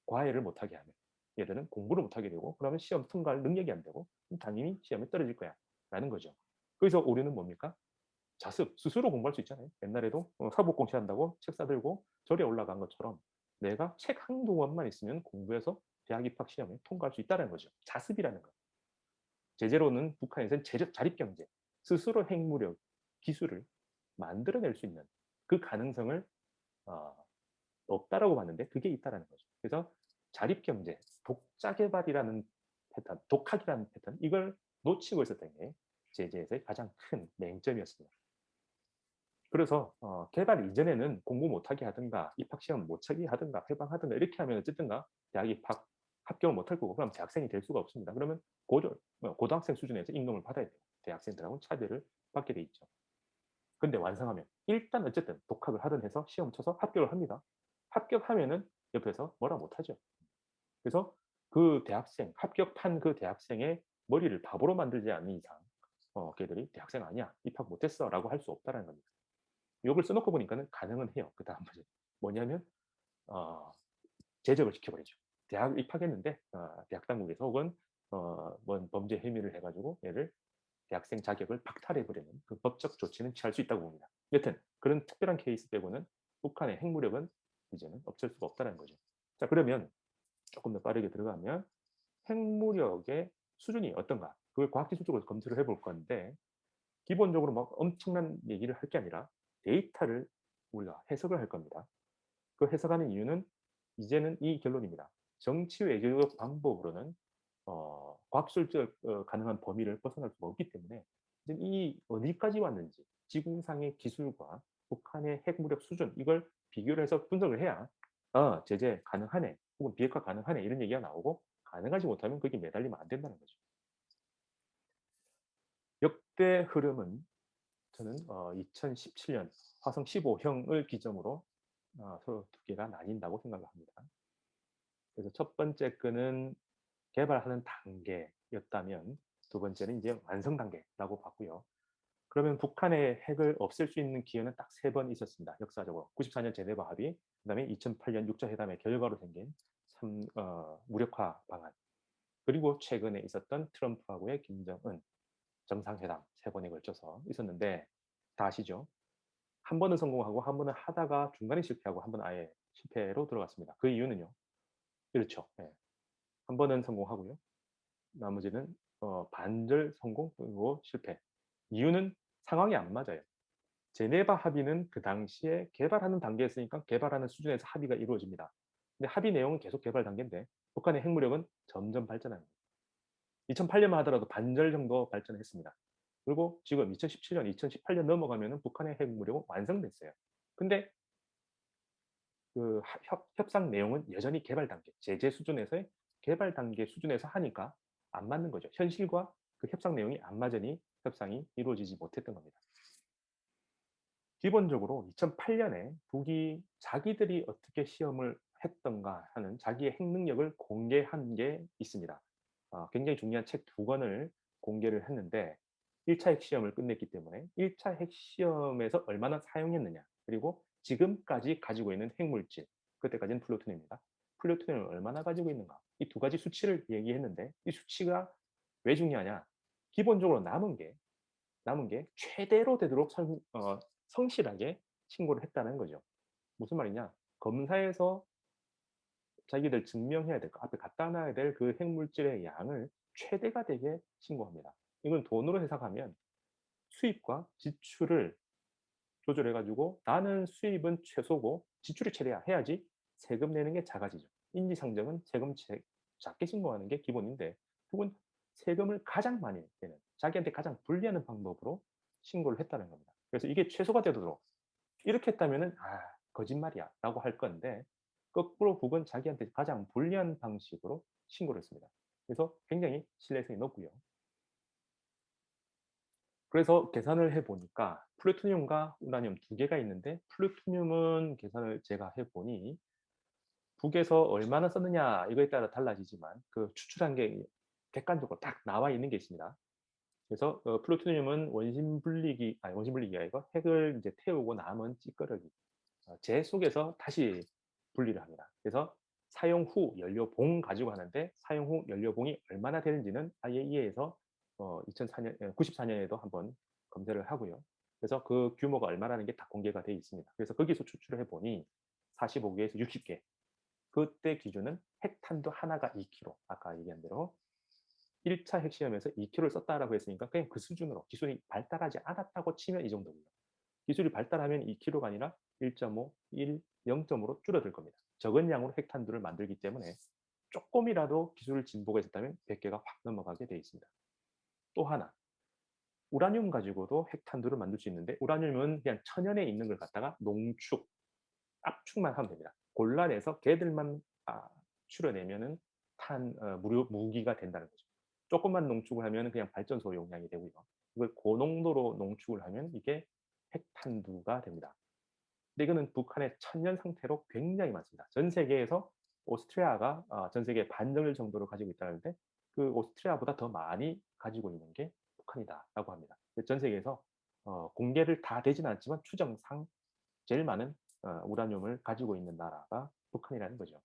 과외를 못하게 하면 얘들은 공부를 못하게 되고 그러면 시험 통과할 능력이 안 되고 당연히 시험에 떨어질 거야 라는 거죠. 그래서 오류는 뭡니까? 자습, 스스로 공부할 수 있잖아요. 옛날에도 사법 공시한다고 책 사들고 절에 올라간 것처럼 내가 책 한두 권만 있으면 공부해서 대학 입학 시험에 통과할 수 있다는 거죠. 자습이라는 거. 제재로는 북한에서는 자립경제, 스스로 핵무력, 기술을 만들어낼 수 있는 그 가능성을 어, 없다라고 봤는데 그게 있다라는 거죠. 그래서 자립경제, 독자개발이라는 패턴, 독학이라는 패턴 이걸 놓치고 있었던 게 제재에서의 가장 큰 맹점이었습니다. 그래서 개발 이전에는 공부 못하게 하든가 입학시험 못 차게 하든가 해방하든가 이렇게 하면 어쨌든가 대학 입학 합격을 못할 거고 그럼 대학생이 될 수가 없습니다. 그러면 고등학생 수준에서 임금을 받아야 돼요. 대학생들하고는 차별을 받게 돼 있죠. 근데 완성하면 일단 어쨌든 독학을 하든 해서 시험 쳐서 합격을 합니다. 합격하면은 옆에서 뭐라 못하죠. 그래서 그 대학생, 합격한 그 대학생의 머리를 바보로 만들지 않는 이상 걔들이 대학생 아니야, 입학 못했어 라고 할 수 없다는 겁니다. 욕을 써놓고 보니까는 가능은 해요. 그 다음 버전. 뭐냐면 어, 제적을 시켜버리죠. 대학 입학했는데 대학 당국에서 혹은 뭔 범죄 혐의를 해가지고 얘를 대학생 자격을 박탈해버리는 그 법적 조치는 취할 수 있다고 봅니다. 여튼 그런 특별한 케이스 빼고는 북한의 핵무력은 이제는 없앨 수가 없다는 거죠. 자 그러면 조금 더 빠르게 들어가면 핵무력의 수준이 어떤가 그걸 과학기술적으로 검토를 해볼 건데 기본적으로 막 엄청난 얘기를 할 게 아니라 데이터를 우리가 해석을 할 겁니다. 그 해석하는 이유는 이제는 이 결론입니다. 정치 외교적 방법으로는 과학술적 가능한 범위를 벗어날 수가 없기 때문에 이 어디까지 왔는지 지구상의 기술과 북한의 핵무력 수준 이걸 비교를 해서 분석을 해야 제재 가능하네 혹은 비핵화 가능하네 이런 얘기가 나오고 가능하지 못하면 거기 매달리면 안 된다는 거죠. 역대 흐름은 저는 2017년 화성 15형을 기점으로 서로 두 개가 나뉜다고 생각을 합니다. 그래서 첫 번째 건은 개발하는 단계였다면 두 번째는 이제 완성 단계라고 봤고요. 그러면 북한의 핵을 없앨 수 있는 기회는 딱 3번 있었습니다. 역사적으로. 94년 제네바 합의, 그다음에 2008년 6자 회담의 결과로 생긴 무력화 방안, 그리고 최근에 있었던 트럼프하고의 김정은 정상회담 3번에 걸쳐서 있었는데 다 아시죠? 한 번은 성공하고 한 번은 하다가 중간에 실패하고 한 번은 아예 실패로 들어갔습니다. 그 이유는요. 그렇죠. 네. 한 번은 성공하고요. 나머지는 반절 성공 그리고 실패. 이유는 상황이 안 맞아요. 제네바 합의는 그 당시에 개발하는 단계였으니까 개발하는 수준에서 합의가 이루어집니다. 근데 합의 내용은 계속 개발 단계인데 북한의 핵무력은 점점 발전하는 거예요. 2008년만 하더라도 반절 정도 발전했습니다. 그리고 지금 2017년, 2018년 넘어가면은 북한의 핵무력은 완성됐어요. 근데 그 협상 내용은 여전히 개발 단계, 제재 수준에서의 개발 단계 수준에서 하니까 안 맞는 거죠. 현실과 그 협상 내용이 안 맞으니 협상이 이루어지지 못했던 겁니다. 기본적으로 2008년에 북이 자기들이 어떻게 시험을 했던가 하는 자기의 핵 능력을 공개한 게 있습니다. 굉장히 중요한 책 두 권을 공개를 했는데 1차 핵시험을 끝냈기 때문에 1차 핵시험에서 얼마나 사용했느냐 그리고 지금까지 가지고 있는 핵물질 그때까지는 플루토늄입니다. 플루토늄을 얼마나 가지고 있는가 이 두 가지 수치를 얘기했는데 이 수치가 왜 중요하냐 기본적으로 남은 게 최대로 되도록 성실하게 신고를 했다는 거죠. 무슨 말이냐? 검사에서 자기들 증명해야 될 거, 앞에 갖다 놔야 될 그 핵물질의 양을 최대가 되게 신고합니다. 이건 돈으로 해석하면 수입과 지출을 조절해 가지고 나는 수입은 최소고 지출이 최대야 해야지 세금 내는 게 작아지죠. 인지상정은 세금 작게 신고하는 게 기본인데 혹은 세금을 가장 많이 내는 자기한테 가장 불리하는 방법으로 신고를 했다는 겁니다. 그래서 이게 최소가 되도록 이렇게 했다면은 '아 거짓말이야.'라고 할 건데 거꾸로 북은 자기한테 가장 불리한 방식으로 신고를 했습니다. 그래서 굉장히 신뢰성이 높고요. 그래서 계산을 해 보니까 플루토늄과 우라늄 두 개가 있는데 플루토늄은 계산을 제가 해 보니 북에서 얼마나 썼느냐 이거에 따라 달라지지만 그 추출한 게 객관적으로 딱 나와 있는 게 있습니다. 그래서 플루토늄은 원심 분리기가 아니고 핵을 이제 태우고 남은 찌꺼러기 재 속에서 다시 분리를 합니다. 그래서 사용 후 연료봉 가지고 하는데 사용 후 연료봉이 얼마나 되는지는 IAEA에서 2004년 94년에도 한번 검사를 하고요. 그래서 그 규모가 얼마라는 게 다 공개가 되어 있습니다. 그래서 거기서 추출을 해 보니 45개에서 60개. 그때 기준은 핵탄두 하나가 2kg. 아까 얘기한 대로 1차 핵시험에서 2kg를 썼다라고 했으니까 그냥 그 수준으로 기술이 발달하지 않았다고 치면 이 정도고요. 기술이 발달하면 2kg가 아니라 1.5, 1, 0.5로 줄어들 겁니다. 적은 양으로 핵탄두를 만들기 때문에 조금이라도 기술 진보가 있었다면 100개가 확 넘어가게 되어 있습니다. 또 하나, 우라늄 가지고도 핵탄두를 만들 수 있는데 우라늄은 그냥 천연에 있는 걸 갖다가 농축, 압축만 하면 됩니다. 골라내서 걔들만 추려내면은 무기가 된다는 거죠. 조금만 농축을 하면 그냥 발전소 용량이 되고요. 이걸 고농도로 농축을 하면 이게 핵탄두가 됩니다. 근데 이거는 북한의 천연 상태로 굉장히 많습니다. 전 세계에서 오스트리아가 전 세계 반절 정도를 가지고 있다는데 그 오스트리아보다 더 많이 가지고 있는 게 북한이다라고 합니다. 전 세계에서 공개를 다 되지는 않지만 추정상 제일 많은 우라늄을 가지고 있는 나라가 북한이라는 거죠.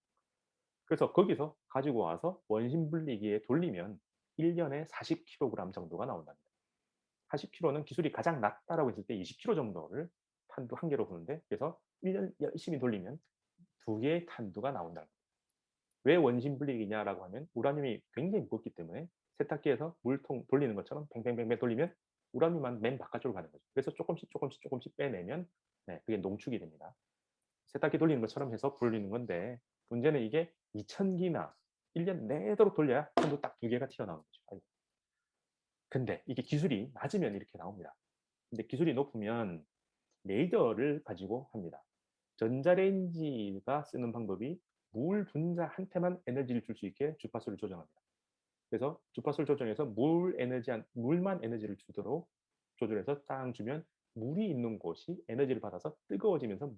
그래서 거기서 가지고 와서 원심 분리기에 돌리면 1년에 40kg 정도가 나온답니다. 40kg는 기술이 가장 낮다라고 했을 때 20kg 정도를 탄두 한 개로 보는데 그래서 1년 열심히 돌리면 두 개의 탄두가 나온다는 거예요. 왜 원심 분리기냐라고 하면 우라늄이 굉장히 무겁기 때문에 세탁기에서 물통 돌리는 것처럼 뱅뱅뱅뱅 돌리면 우라늄만 맨 바깥쪽으로 가는 거죠. 그래서 조금씩 빼내면 네, 그게 농축이 됩니다. 세탁기 돌리는 것처럼 해서 돌리는 건데 문제는 이게 2000기나 1년 내도록 돌려야 탄두 딱 두 개가 튀어나오는 거죠. 근데 이게 기술이 낮으면 이렇게 나옵니다. 근데 기술이 높으면 레이더를 가지고 합니다. 전자레인지가 쓰는 방법이 물 분자한테만 에너지를 줄 수 있게 주파수를 조정합니다. 그래서 주파수를 조정해서 물만 에너지를 주도록 조절해서 딱 주면 물이 있는 곳이 에너지를 받아서 뜨거워지면서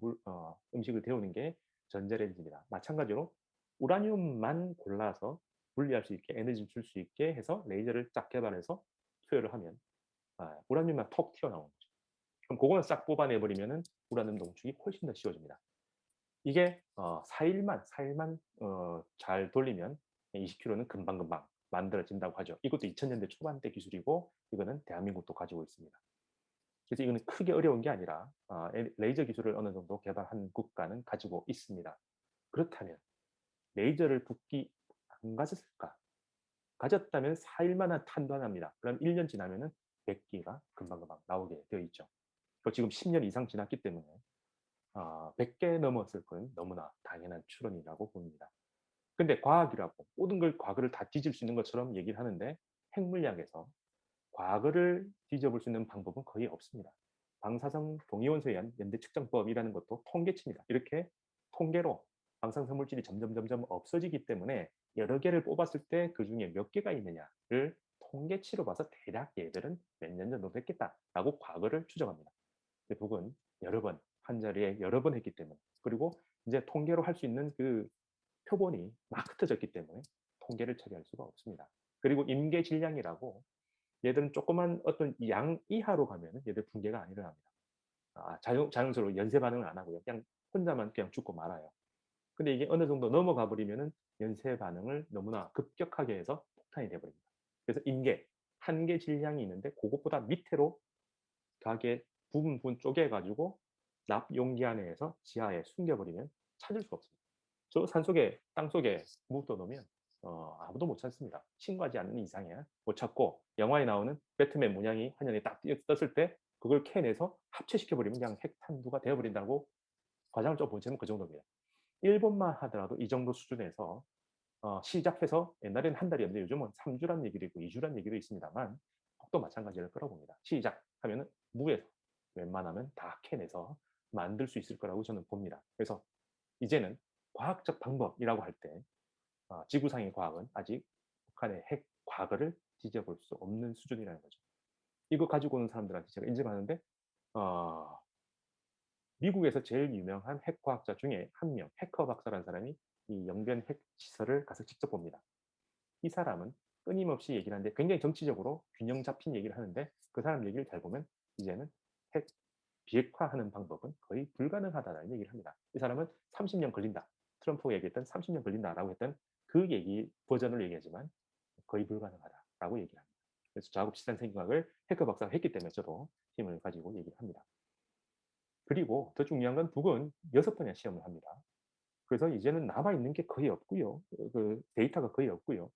음식을 데우는 게 전자레인지입니다. 마찬가지로 우라늄만 골라서 분리할 수 있게 에너지를 줄 수 있게 해서 레이저를 쫙 개발해서 투여를 하면 우라늄만 톡 튀어나오는 거죠. 그럼 그거는 싹 뽑아내 버리면은 우라늄 농축이 훨씬 더 쉬워집니다. 이게 4일만 잘 돌리면 20kg는 금방금방 만들어진다고 하죠. 이것도 2000년대 초반대 기술이고 이거는 대한민국도 가지고 있습니다. 그래서 이거는 크게 어려운 게 아니라 레이저 기술을 어느 정도 개발한 국가는 가지고 있습니다. 그렇다면 레이저를 북이 안 가졌을까? 가졌다면 4일 만에 탄환합니다. 그럼 1년 지나면은 100기가 금방금방 나오게 되어 있죠. 지금 10년 이상 지났기 때문에 100개 넘었을 건 너무나 당연한 추론이라고 봅니다. 근데 과학이라고 모든 걸 과거를 다 뒤질 수 있는 것처럼 얘기를 하는데 핵물리학에서 과거를 뒤져볼 수 있는 방법은 거의 없습니다. 방사성 동위원소에 의한 연대 측정법이라는 것도 통계치입니다. 이렇게 통계로 방사성 물질이 점점 없어지기 때문에 여러 개를 뽑았을 때 그중에 몇 개가 있느냐를 통계치로 봐서 대략 얘들은 몇 년 정도 됐겠다라고 과거를 추정합니다. 근데 북은 여러 번 한 자리에 여러 번 했기 때문에, 그리고 이제 통계로 할 수 있는 그 표본이 막 흩어졌기 때문에 통계를 처리할 수가 없습니다. 그리고 임계 질량이라고 얘들은 조그만 어떤 양 이하로 가면 얘들 붕괴가 안 일어납니다. 자연스러워 연쇄 반응을 안 하고요. 그냥 혼자만 그냥 죽고 말아요. 근데 이게 어느 정도 넘어가 버리면은 연쇄 반응을 너무나 급격하게 해서 폭탄이 돼 버립니다. 그래서 임계, 한계 질량이 있는데 그것보다 밑으로 가게 부분 쪼개 가지고 납 용기 안에서 지하에 숨겨 버리면 찾을 수가 없습니다. 저 산속에 땅속에 묵도 놓으면 아무도 못 찾습니다. 신고하지 않는 이상에 못 찾고, 영화에 나오는 배트맨 문양이 화면에 딱 떴을 때 그걸 캐내서 합체시켜 버리면 그냥 핵탄두가 되어 버린다고 과장을 좀 보자면 그 정도입니다. 일본만 하더라도 이 정도 수준에서 시작해서 옛날에는 한 달이었는데 요즘은 3주란 얘기도 있고 2주란 얘기도 있습니다만, 북도 마찬가지일 거라고 봅니다. 시작하면은 무에서 웬만하면 다 캐내서 만들 수 있을 거라고 저는 봅니다. 그래서 이제는 과학적 방법이라고 할 때 지구상의 과학은 아직 북한의 핵 과거를 뒤져볼 수 없는 수준이라는 거죠. 이거 가지고 오는 사람들한테 제가 인정하는데, 어, 미국에서 제일 유명한 핵과학자 중에 한 명, 해커 박사라는 사람이 이 영변 핵 시설을 가서 직접 봅니다. 이 사람은 끊임없이 얘기를 하는데 굉장히 정치적으로 균형 잡힌 얘기를 하는데, 그 사람 얘기를 잘 보면 이제는 핵 비핵화하는 방법은 거의 불가능하다는 얘기를 합니다. 이 사람은 30년 걸린다. 트럼프가 얘기했던 30년 걸린다라고 했던 그 얘기 버전을 얘기하지만 거의 불가능하다라고 얘기를 합니다. 그래서 저하고 비슷한 생각을 해커 박사가 했기 때문에 저도 힘을 가지고 얘기를 합니다. 그리고 더 중요한 건 북은 6번의 시험을 합니다. 그래서 이제는 남아있는 게 거의 없고요. 그 데이터가 거의 없고요.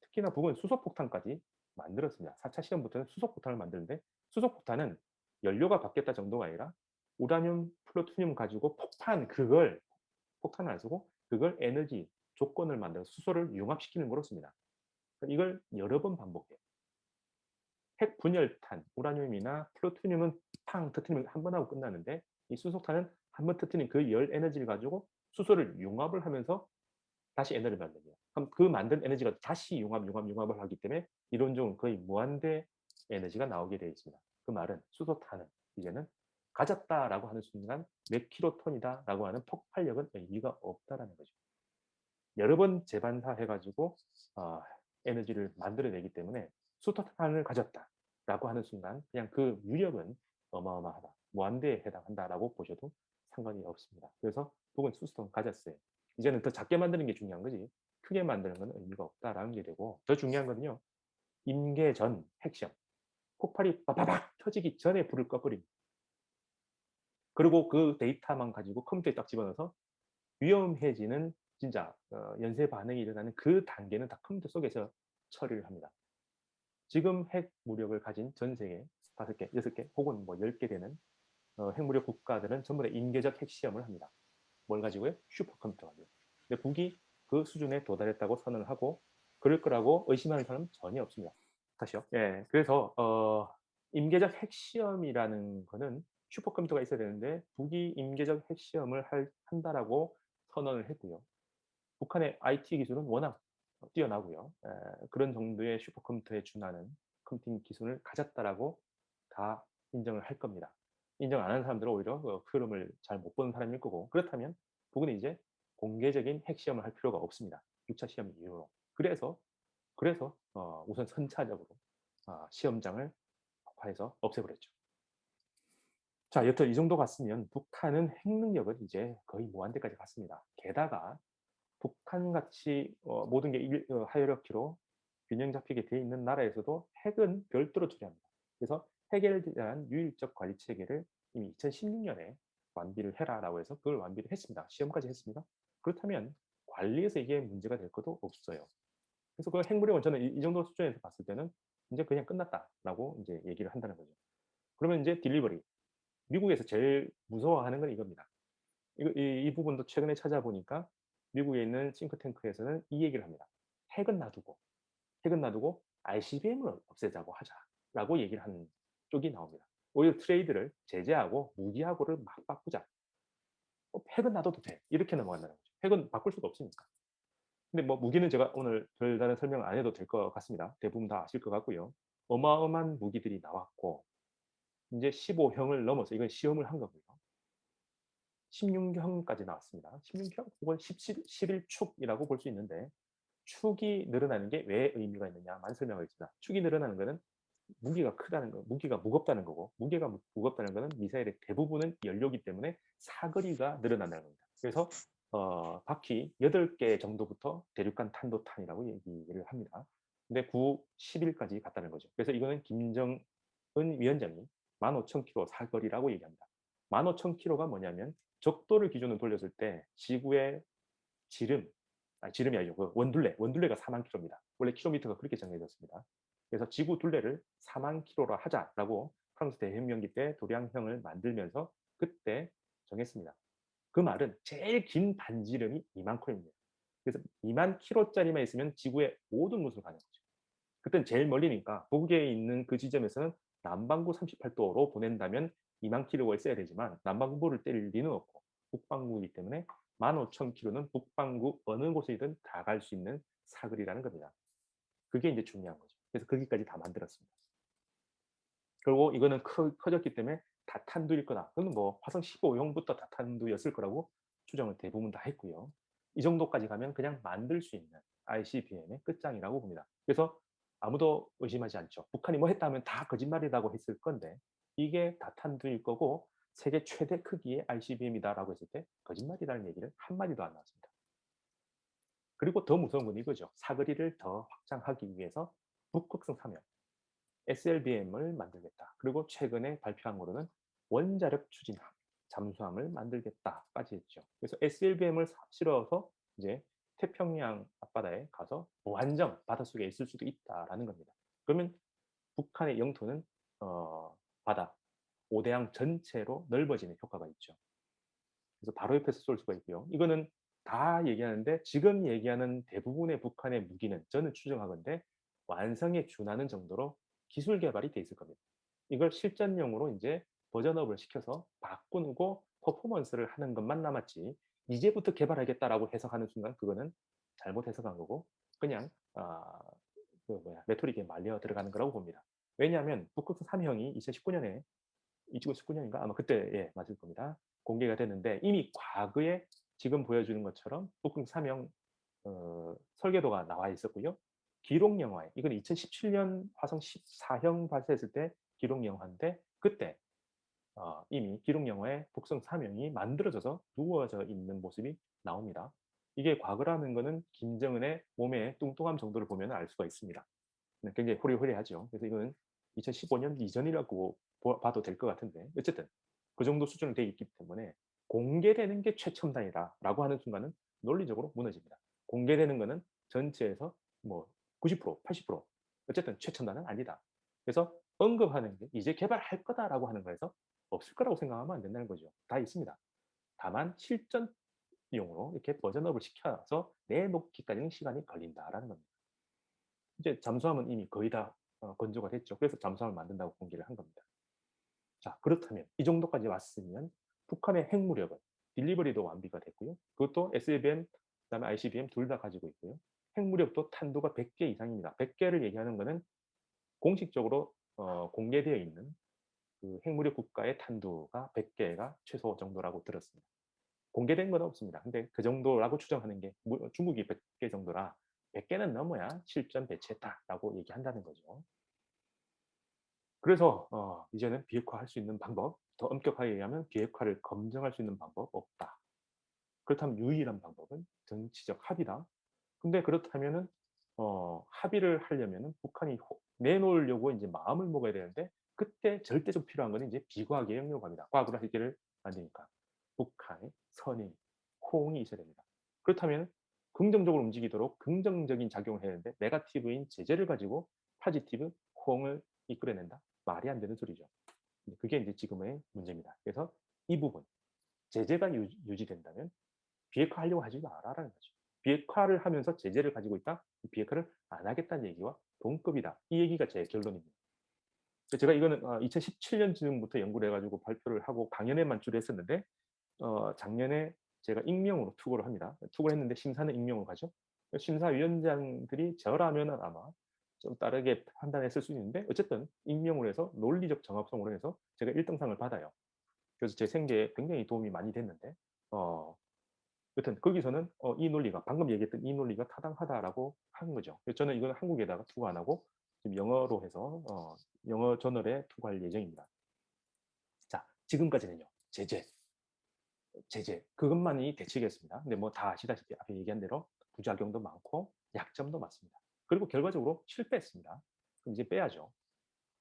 특히나 북은 수소폭탄까지 만들었습니다. 4차 시험부터는 수소폭탄을 만드는데, 수소폭탄은 연료가 바뀌었다 정도가 아니라 우라늄, 플루토늄 가지고 그걸 폭탄을 안 쓰고 그걸 에너지 조건을 만들어서 수소를 융합시키는 거로 씁니다. 이걸 여러 번 반복해요. 핵 분열탄, 우라늄이나 플루토늄은 팡 터트리면 한 번 하고 끝나는데, 이 수소탄은 한 번 터트린 그 열 에너지를 가지고 수소를 융합을 하면서 다시 에너지를 만듭니다. 그럼 그 만든 에너지가 다시 융합을 하기 때문에 이론적으로 거의 무한대 에너지가 나오게 되어 있습니다. 그 말은 수소탄은 이제는 가졌다라고 하는 순간 몇 킬로톤이다라고 하는 폭발력은 의미가 없다라는 거죠. 여러 번 재반사해가지고 에너지를 만들어내기 때문에 수소탄을 가졌다라고 하는 순간 그냥 그 위력은 어마어마하다, 무한대에 해당한다라고 보셔도 상관이 없습니다. 그래서 북은 수소탄 가졌어요. 이제는 더 작게 만드는 게 중요한 거지 크게 만드는 건 의미가 없다라는 게 되고, 더 중요한 거는요, 임계 전 핵시험, 폭발이 빠바박 터지기 전에 불을 꺼버립니다. 그리고 그 데이터만 가지고 컴퓨터에 딱 집어넣어서 위험해지는 진짜 연쇄 반응이 일어나는 그 단계는 다 컴퓨터 속에서 처리를 합니다. 지금 핵 무력을 가진 전 세계 5개, 6개 혹은 뭐 10개 되는 핵무력 국가들은 전부 다 인계적 핵시험을 합니다. 뭘 가지고요? 슈퍼컴퓨터 가지고. 근데 북이 그 수준에 도달했다고 선언을 하고 그럴 거라고 의심하는 사람은 전혀 없습니다. 다시요. 예, 그래서 임계적 핵시험이라는 거는 슈퍼컴퓨터가 있어야 되는데 북이 임계적 핵시험을 한다라고 선언을 했고요. 북한의 IT 기술은 워낙 뛰어나고요. 그런 정도의 슈퍼컴퓨터에 준하는 컴퓨팅 기술을 가졌다라고 다 인정을 할 겁니다. 인정 안 하는 사람들은 오히려 그 흐름을 잘 못 보는 사람일 거고, 그렇다면 북은 이제 공개적인 핵시험을 할 필요가 없습니다. 6차 시험 이후로. 그래서 우선 선차적으로 시험장을 폭파해서 없애버렸죠. 자, 여튼 이 정도 갔으면 북한은 핵 능력은 이제 거의 무한대까지 갔습니다. 게다가 북한같이 모든 게 하이어러키로 균형 잡히게 돼 있는 나라에서도 핵은 별도로 처리합니다. 그래서 핵에 대한 유일적 관리 체계를 이미 2016년에 완비를 해라라고 해서 그걸 완비를 했습니다. 시험까지 했습니다. 그렇다면 관리에서 이게 문제가 될 것도 없어요. 그래서 그 핵무력은 저는 이 정도 수준에서 봤을 때는 이제 그냥 끝났다라고 이제 얘기를 한다는 거죠. 그러면 이제 딜리버리. 미국에서 제일 무서워하는 건 이겁니다. 이 부분도 최근에 찾아보니까 미국에 있는 싱크탱크에서는 이 얘기를 합니다. 핵은 놔두고, 핵은 놔두고 ICBM을 없애자고 하자라고 얘기를 하는 쪽이 나옵니다. 오히려 트레이드를 제재하고 무기하고를 막 바꾸자. 핵은 놔둬도 돼. 이렇게 넘어간다는 거죠. 핵은 바꿀 수가 없으니까. 근데 뭐 무기는 제가 오늘 별다른 설명을 안 해도 될 것 같습니다. 대부분 다 아실 것 같고요. 어마어마한 무기들이 나왔고 이제 15형을 넘어서 이건 시험을 한 거고요. 16형까지 나왔습니다. 16형 혹은 11축이라고 볼 수 있는데 축이 늘어나는 게 왜 의미가 있느냐만 설명하겠습니다. 축이 늘어나는 것은 무기가 크다는 거, 무기가 무겁다는 거고, 무게가 무겁다는 것은 미사일의 대부분은 연료기 때문에 사거리가 늘어난다는 겁니다. 그래서 바퀴 8개 정도부터 대륙간 탄도탄이라고 얘기를 합니다. 근데 9, 10일까지 갔다는 거죠. 그래서 이거는 김정은 위원장이 15,000km 사거리라고 얘기합니다. 15,000km가 뭐냐면 적도를 기준으로 돌렸을 때 지구의 지름, 아니 지름이 아니죠. 그 원둘레가 4만 킬로입니다. 원래 킬로미터가 그렇게 정해졌습니다. 그래서 지구 둘레를 4만 킬로로 하자라고 프랑스 대혁명기 때 도량형을 만들면서 그때 정했습니다. 그 말은 제일 긴 반지름이 2만 킬로입니다. 그래서 2만 킬로짜리만 있으면 지구의 모든 곳을 가는 거죠. 그때는 제일 멀리니까 북에 있는 그 지점에서는 남반구 38도로 보낸다면 2만 킬로가 있어야 되지만 남반구를 때릴 리는 없고 북반구이기 때문에 15,000킬로는 북반구 어느 곳이든 다 갈 수 있는 사거리라는 겁니다. 그게 이제 중요한 거죠. 그래서 거기까지 다 만들었습니다. 그리고 이거는 커졌기 때문에 다탄두일 거다. 그건 뭐 화성 15형부터 다탄두였을 거라고 추정을 대부분 다 했고요. 이 정도까지 가면 그냥 만들 수 있는 ICBM의 끝장이라고 봅니다. 그래서 아무도 의심하지 않죠. 북한이 뭐 했다 하면 다 거짓말이라고 했을 건데 이게 다탄두일 거고 세계 최대 크기의 ICBM이다라고 했을 때 거짓말이라는 얘기를 한마디도 안 나왔습니다. 그리고 더 무서운 건 이거죠. 사거리를 더 확장하기 위해서 북극성 3형 SLBM을 만들겠다. 그리고 최근에 발표한 거로는 원자력 추진함, 잠수함을 만들겠다까지 했죠. 그래서 SLBM을 실어서 이제 태평양 앞바다에 가서 무한정 바닷속에 있을 수도 있다라는 겁니다. 그러면 북한의 영토는 바다, 오대양 전체로 넓어지는 효과가 있죠. 그래서 바로 옆에서 쏠 수가 있고요. 이거는 다 얘기하는데 지금 얘기하는 대부분의 북한의 무기는 저는 추정하건대 완성에 준하는 정도로 기술 개발이 돼 있을 겁니다. 이걸 실전용으로 이제 버전업을 시켜서 바꾸고 퍼포먼스를 하는 것만 남았지 이제부터 개발하겠다라고 해석하는 순간 그거는 잘못 해석한 거고 그냥 레토릭에 말려 들어가는 거라고 봅니다. 왜냐하면 북극성 3형이 2019년에 2019년인가 아마 그때 예, 맞을 겁니다. 공개가 됐는데 이미 과거에 지금 보여주는 것처럼 북극 3형 설계도가 나와 있었고요. 기록 영화에 이건 2017년 화성 14형 발사했을 때 기록 영화인데 그때 이미 기록 영화에 북성 3형이 만들어져서 누워져 있는 모습이 나옵니다. 이게 과거라는 것은 김정은의 몸의 뚱뚱함 정도를 보면 알 수가 있습니다. 네, 굉장히 호리호리하죠. 그래서 이거는 2015년 이전이라고 봐도 될 것 같은데 어쨌든 그 정도 수준으로 돼 있기 때문에 공개되는 게 최첨단이다라고 하는 순간은 논리적으로 무너집니다. 공개되는 거는 전체에서 뭐 90%, 80% 어쨌든 최첨단은 아니다. 그래서 언급하는 게 이제 개발할 거다라고 하는 거에서 없을 거라고 생각하면 안 된다는 거죠. 다 있습니다. 다만 실전용으로 이렇게 버전업을 시켜서 내놓기까지는 시간이 걸린다라는 겁니다. 이제 잠수함은 이미 거의 다 건조가 됐죠. 그래서 잠수함을 만든다고 공개를 한 겁니다. 자, 그렇다면 이 정도까지 왔으면 북한의 핵무력은 딜리버리도 완비가 됐고요. 그것도 SLBM, 그다음에 ICBM 둘 다 가지고 있고요. 핵무력도 탄두가 100개 이상입니다. 100개를 얘기하는 것은 공식적으로 공개되어 있는 그 핵무력 국가의 탄두가 100개가 최소 정도라고 들었습니다. 공개된 건 없습니다. 근데 그 정도라고 추정하는 게 중국이 100개 정도라 100개는 넘어야 실전 배치했다라고 얘기한다는 거죠. 그래서 이제는 비핵화할 수 있는 방법, 더 엄격하게 얘기하면 비핵화를 검증할 수 있는 방법 없다. 그렇다면 유일한 방법은 정치적 합의다. 근데 그렇다면은 합의를 하려면은 북한이 내놓으려고 이제 마음을 먹어야 되는데 그때 절대적 필요한 거는 이제 비과학의 영역입니다. 과학으로 해결을 안 되니까 북한의 선의, 호응이 있어야 됩니다. 그렇다면 긍정적으로 움직이도록 긍정적인 작용을 해야 되는데 네거티브인 제재를 가지고 포지티브 호응을 이끌어낸다. 말이 안 되는 소리죠. 그게 이제 지금의 문제입니다. 그래서 이 부분 제재가 유지된다면 비핵화하려고 하지 마라라는 거죠. 비핵화를 하면서 제재를 가지고 있다? 비핵화를 안 하겠다는 얘기와 동급이다. 이 얘기가 제 결론입니다. 제가 이거는 2017년쯤부터 연구를 해가지고 발표를 하고 강연에만 주로 했었는데 작년에 제가 익명으로 투고를 합니다. 투고를 했는데 심사는 익명으로 가죠. 심사위원장들이 저라면 아마 좀 다르게 판단했을 수 있는데 어쨌든 익명으로 해서 논리적 정합성으로 해서 제가 1등상을 받아요. 그래서 제 생계에 굉장히 도움이 많이 됐는데 여튼 거기서는 이 논리가 방금 얘기했던 이 논리가 타당하다라고 한 거죠. 그래서 저는 이건 한국에다가 투고 안 하고 지금 영어로 해서 영어 저널에 투고할 예정입니다. 자, 지금까지는요. 제재 그것만이 대책이었습니다. 근데 뭐 다 아시다시피 앞에 얘기한 대로 부작용도 많고 약점도 많습니다. 그리고 결과적으로 실패했습니다. 그럼 이제 빼야죠.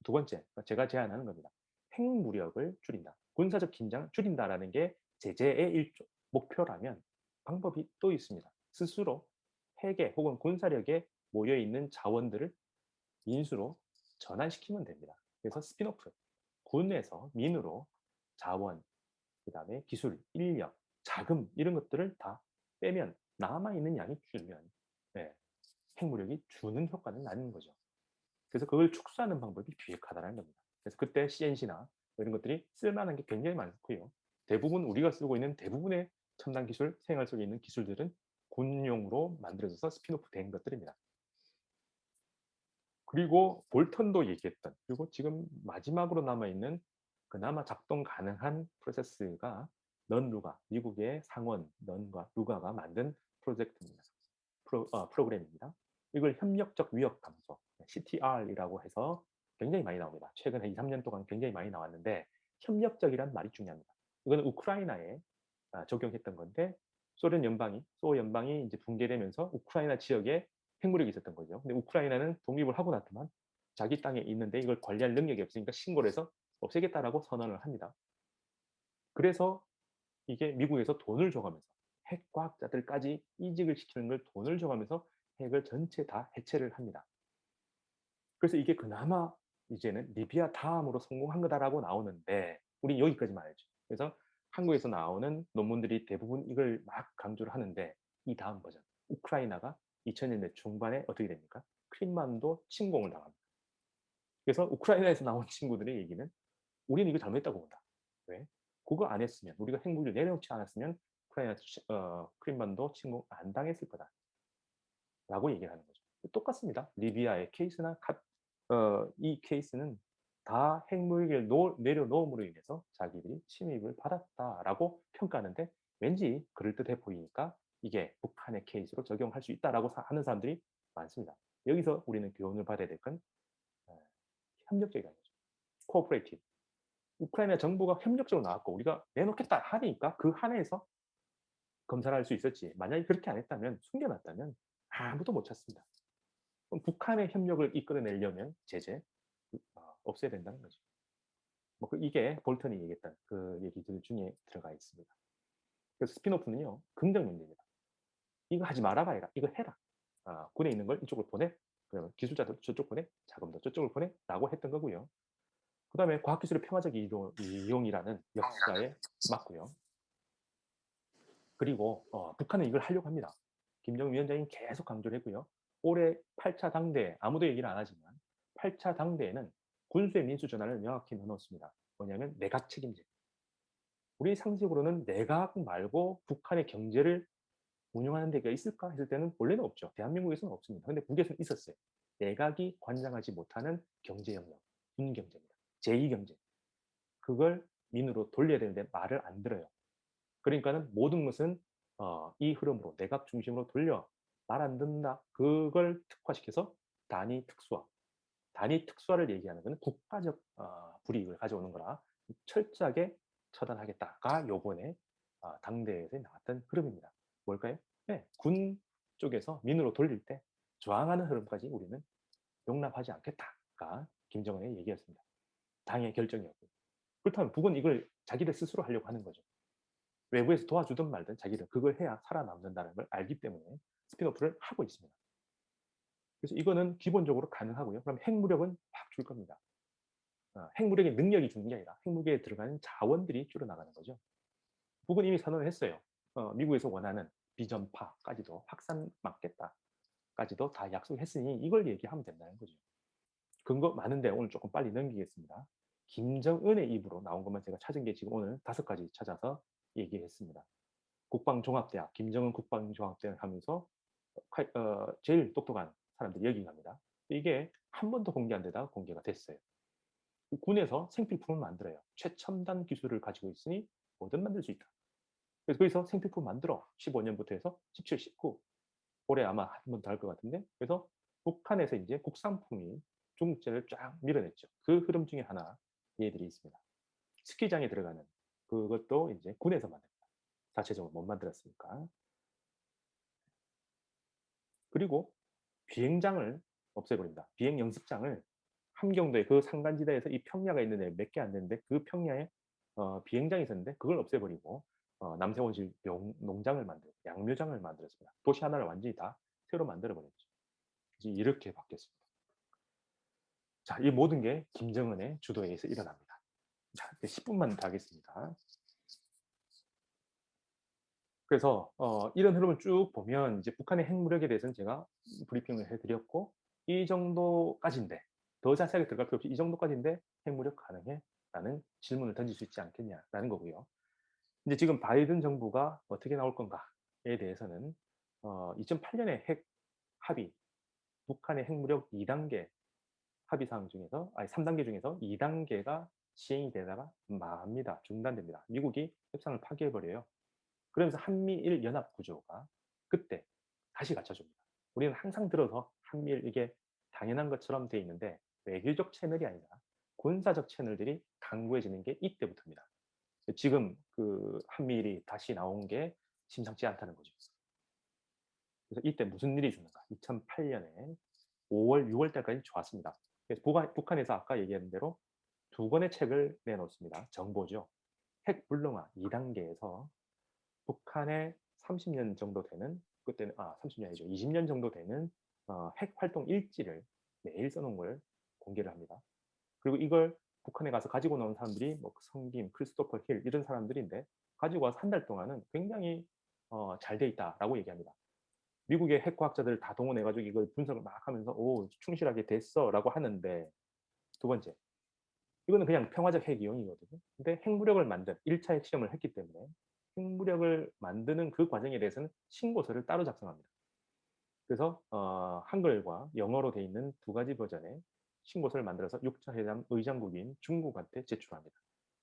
두 번째, 제가 제안하는 겁니다. 핵무력을 줄인다. 군사적 긴장을 줄인다라는 게 제재의 일종 목표라면 방법이 또 있습니다. 스스로 핵에 혹은 군사력에 모여있는 자원들을 민수로 전환시키면 됩니다. 그래서 스피노프, 군에서 민으로 자원, 그 다음에 기술, 인력, 자금 이런 것들을 다 빼면 남아있는 양이 줄면 네, 핵무력이 주는 효과는 나는 거죠. 그래서 그걸 축소하는 방법이 비핵화다라는 겁니다. 그래서 그때 CNC나 이런 것들이 쓸만한 게 굉장히 많고요. 대부분 우리가 쓰고 있는 대부분의 첨단 기술, 생활 속에 있는 기술들은 군용으로 만들어져서 스피노프 된 것들입니다. 그리고 볼턴도 얘기했던, 그리고 지금 마지막으로 남아있는 그나마 작동 가능한 프로세스가 넌루가, 미국의 상원 넌과 루가가 만든 프로젝트입니다. 프로그램입니다. 이걸 협력적 위협 감소, CTR이라고 해서 굉장히 많이 나옵니다. 최근 2, 3년 동안 굉장히 많이 나왔는데 협력적이란 말이 중요합니다. 이거는 우크라이나에 적용했던 건데 소 연방이 이제 붕괴되면서 우크라이나 지역에 핵무력이 있었던 거죠. 근데 우크라이나는 독립을 하고 났지만 자기 땅에 있는데 이걸 관리할 능력이 없으니까 신고를 해서 없애겠다라고 선언을 합니다. 그래서 이게 미국에서 돈을 줘가면서 핵과학자들까지 이직을 시키는 걸 돈을 줘가면서 핵을 전체 다 해체를 합니다. 그래서 이게 그나마 이제는 리비아 다음으로 성공한 거다라고 나오는데 우리 여기까지만 알죠. 그래서 한국에서 나오는 논문들이 대부분 이걸 막 강조를 하는데 이 다음 버전 우크라이나가 2000년대 중반에 어떻게 됩니까? 크림반도 침공을 당합니다. 그래서 우크라이나에서 나온 친구들의 얘기는 우리는 이거 잘못했다고 본다. 왜? 그거 안 했으면 우리가 핵무기를 내려놓지 않았으면 우크라이나 크림반도 침공 안 당했을 거다. 라고 얘기를 하는 거죠. 똑같습니다. 리비아의 케이스나 이 케이스는 다 핵무기를 내려놓음으로 인해서 자기들이 침입을 받았다라고 평가하는데 왠지 그럴듯해 보이니까 이게 북한의 케이스로 적용할 수 있다라고 하는 사람들이 많습니다. 여기서 우리는 교훈을 받아야 될 건 협력적이라는 거죠. 코오퍼레이티브. 우크라이나 정부가 협력적으로 나왔고 우리가 내놓겠다 하니까 그 한해에서 검사를 할 수 있었지. 만약에 그렇게 안 했다면 숨겨놨다면 아무도 못 찾습니다. 그럼 북한의 협력을 이끌어내려면 제재 없애야 된다는 거죠. 뭐 이게 볼턴이 얘기했던 그 얘기들 중에 들어가 있습니다. 그래서 스피노프는요 긍정 문제입니다. 이거 하지 말아봐 해라. 이거 해라. 군에 있는 걸 이쪽으로 보내. 그러면 기술자들 저쪽 보내. 자금도 저쪽으로 보내. 라고 했던 거고요. 그 다음에 과학기술의 평화적 이용이라는 역사에 맞고요. 그리고 북한은 이걸 하려고 합니다. 김정은 위원장이 계속 강조를 했고요. 올해 8차 당대 아무도 얘기를 안 하지만 8차 당대에는 군수의 민수 전환을 명확히 넣어놓습니다. 뭐냐면 내각 책임제. 우리 상식으로는 내각 말고 북한의 경제를 운영하는 데가 있을까 했을 때는 원래는 없죠. 대한민국에서는 없습니다. 근데 북에서는 있었어요. 내각이 관장하지 못하는 경제 영역, 군경제입니다. 제2경제. 그걸 민으로 돌려야 되는데 말을 안 들어요. 그러니까는 모든 것은 이 흐름으로 내각 중심으로 돌려 말 안 듣는다. 그걸 특화시켜서 단위 특수화. 단위 특수화를 얘기하는 것은 국가적 불이익을 가져오는 거라 철저하게 처단하겠다가 요번에 당대에서 나왔던 흐름입니다. 뭘까요? 네, 군 쪽에서 민으로 돌릴 때 저항하는 흐름까지 우리는 용납하지 않겠다가 김정은의 얘기였습니다. 당의 결정이었고 그렇다면 북은 이걸 자기들 스스로 하려고 하는 거죠. 외부에서 도와주든 말든 자기들 그걸 해야 살아남는다는 걸 알기 때문에 스핀오프를 하고 있습니다. 그래서 이거는 기본적으로 가능하고요. 그럼 핵무력은 확 줄 겁니다. 핵무력의 능력이 주는 게 아니라 핵무기에 들어가는 자원들이 줄어나가는 거죠. 북은 이미 선언을 했어요. 미국에서 원하는 비전파까지도 확산 막겠다까지도 다 약속했으니 이걸 얘기하면 된다는 거죠. 근거 많은데 오늘 조금 빨리 넘기겠습니다. 김정은의 입으로 나온 것만 제가 찾은 게 지금 오늘 5가지 찾아서 얘기했습니다. 국방종합대학, 김정은 국방종합대학 하면서 제일 똑똑한 사람들이 여기 갑니다. 이게 한 번도 공개 안 되다가 공개가 됐어요. 군에서 생필품을 만들어요. 최첨단 기술을 가지고 있으니 뭐든 만들 수 있다. 그래서 거기서 생필품 만들어. 15년부터 해서 17, 19. 올해 아마 한 번 더 할 것 같은데. 그래서 북한에서 이제 국산품이 중국제를 쫙 밀어냈죠. 그 흐름 중에 하나 얘들이 있습니다. 스키장에 들어가는 그것도 이제 군에서 만듭니다. 자체적으로 못 만들었으니까. 그리고 비행장을 없애버립니다. 비행 연습장을 함경도의 그 산간지대에서 이 평야가 있는데 몇 개 안 되는데 그 평야에 비행장이 있었는데 그걸 없애버리고 남새원실 농장을 만들고 양묘장을 만들었습니다. 도시 하나를 완전히 다 새로 만들어버렸죠. 이제 이렇게 바뀌었습니다. 자, 이 모든 게 김정은의 주도에 의해서 일어납니다. 자, 10분만 더 하겠습니다. 그래서 이런 흐름을 쭉 보면 이제 북한의 핵무력에 대해서는 제가 브리핑을 해드렸고 이 정도까지인데 더 자세하게 들어갈 필요 없이 이 정도까지인데 핵무력 가능해? 라는 질문을 던질 수 있지 않겠냐라는 거고요. 이제 지금 바이든 정부가 어떻게 나올 건가에 대해서는 2008년에 핵 합의, 북한의 핵무력 2단계 합의사항 중에서, 아니 3단계 중에서 2단계가 시행이 되다가 맙니다. 중단됩니다. 미국이 협상을 파기해버려요. 그러면서 한미일 연합 구조가 그때 다시 갖춰줍니다. 우리는 항상 들어서 한미일 이게 당연한 것처럼 돼 있는데 외교적 채널이 아니라 군사적 채널들이 강구해지는 게 이때부터입니다. 지금 그 한미일이 다시 나온 게 심상치 않다는 거죠. 그래서 이때 무슨 일이 있었는가? 2008년에 5월, 6월 달까지 좋았습니다. 그래서 북한에서 아까 얘기한 대로 2권의 책을 내놓습니다. 정보죠. 핵 불능화 2단계에서 북한의 30년 정도 되는 그때는 30년 아니죠. 20년 정도 되는 핵 활동 일지를 매일 써놓은 걸 공개를 합니다. 그리고 이걸 북한에 가서 가지고 나온 사람들이 뭐 성김, 크리스토퍼 힐 이런 사람들인데 가지고 와서 한 달 동안은 굉장히 잘 돼 있다라고 얘기합니다. 미국의 핵과학자들을 다 동원해가지고 이걸 분석을 막 하면서 오 충실하게 됐어라고 하는데 두 번째 이거는 그냥 평화적 핵 이용이거든요. 근데 핵무력을 만든 1차 핵시험을 했기 때문에 핵무력을 만드는 그 과정에 대해서는 신고서를 따로 작성합니다. 그래서 한글과 영어로 돼 있는 2가지 버전의 신고서를 만들어서 6차 회담 의장국인 중국한테 제출합니다.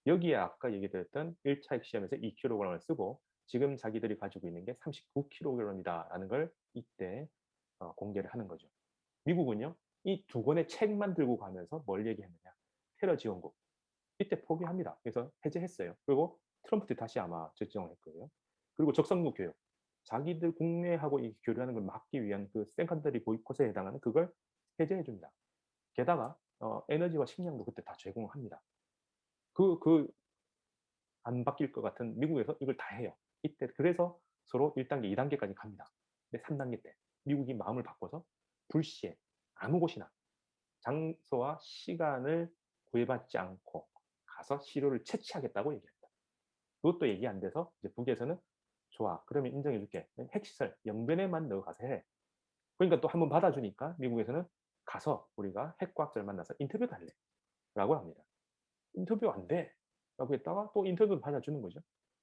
여기에 아까 얘기드렸던 1차 핵시험에서 2kg을 쓰고 지금 자기들이 가지고 있는 게 39kg이다 라는 걸 이때 공개를 하는 거죠. 미국은요 이 2권의 책만 들고 가면서 뭘 얘기했느냐 테러 지원국 이때 포기합니다. 그래서 해제했어요. 그리고 트럼프 때 다시 아마 결정을 했고요. 그리고 적성국 교육 자기들 국내하고 이 교류하는 걸 막기 위한 그 생컨더리 보이콧에 해당하는 그걸 해제해 줍니다. 게다가 에너지와 식량도 그때 다 제공합니다. 안 바뀔 것 같은 미국에서 이걸 다 해요. 이때 그래서 서로 1단계, 2단계까지 갑니다. 근데 3단계 때 미국이 마음을 바꿔서 불시에 아무 곳이나 장소와 시간을 구애받지 않고 가서 시료를 채취하겠다고 얘기합니다. 그것도 얘기 안 돼서 이제 북에서는 좋아, 그러면 인정해줄게. 핵시설 영변에만 넣어 가서 해. 그러니까 또 한번 받아주니까 미국에서는 가서 우리가 핵과학자를 만나서 인터뷰도 할래. 라고 합니다. 인터뷰 안 돼. 라고 했다가 또 인터뷰 받아주는 거죠.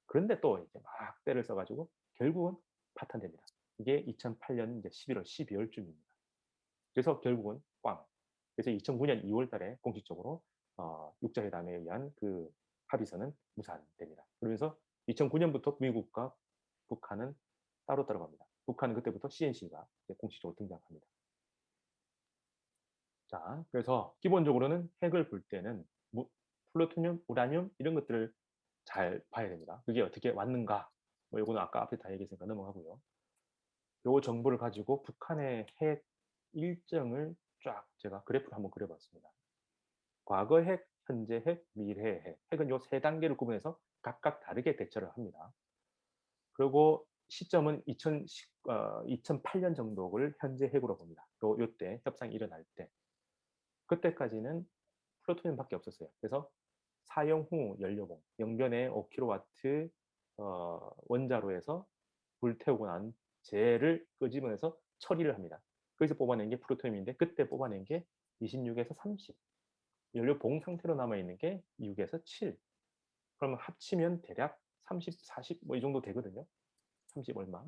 그런데 또 이제 막 때를 써가지고 결국은 파탄됩니다. 이게 2008년 이제 11월, 12월쯤입니다. 그래서 결국은 꽝. 그래서 2009년 2월 달에 공식적으로 6자회담에 의한 그 합의서는 무산됩니다. 그러면서 2009년부터 미국과 북한은 따로 갑니다. 북한은 그때부터 CNC가 공식적으로 등장합니다. 자, 그래서 기본적으로는 핵을 볼 때는 플루토늄, 우라늄 이런 것들을 잘 봐야 됩니다. 그게 어떻게 왔는가? 뭐 이거는 아까 앞에 다 얘기했으니까 넘어가고요. 요 정보를 가지고 북한의 핵 일정을 쫙 제가 그래프를 한번 그려봤습니다. 과거 핵, 현재 핵, 미래 핵. 핵은 요 3단계를 구분해서 각각 다르게 대처를 합니다. 그리고 시점은 2008년 정도를 현재 핵으로 봅니다. 요때 협상이 일어날 때. 그때까지는 플루토늄밖에 없었어요. 그래서 사용 후 연료봉, 영변에 5kW 원자로에서 불태우고 난 재를 끄집어내서 처리를 합니다. 거기서 뽑아낸 게 플루토늄인데 그때 뽑아낸 게 26에서 30. 연료봉 상태로 남아있는 게 6에서 7. 그러면 합치면 대략 30, 40 뭐 이 정도 되거든요. 30 얼마.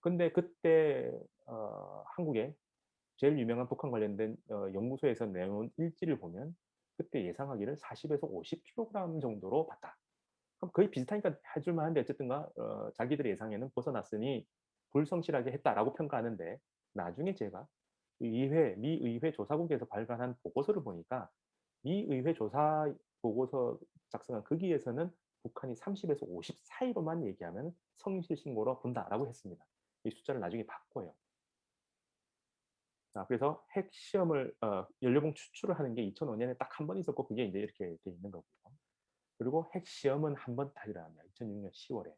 근데 그때 한국에 제일 유명한 북한 관련된 연구소에서 내놓은 일지를 보면 그때 예상하기를 40에서 50kg 정도로 봤다. 그럼 거의 비슷하니까 해줄 만한데 어쨌든가 자기들의 예상에는 벗어났으니 불성실하게 했다라고 평가하는데 나중에 제가 미 의회 조사국에서 발간한 보고서를 보니까 미 의회 조사 보고서 작성한 거기에서는 북한이 30에서 50 사이로만 얘기하면 성실 신고로 본다라고 했습니다. 이 숫자를 나중에 바꿔요. 자, 그래서 핵 시험을 연료봉 추출을 하는 게 2005년에 딱 한 번 있었고 그게 이제 이렇게 돼 있는 거고요. 그리고 핵 시험은 한 번 다 일어납니다. 2006년 10월에.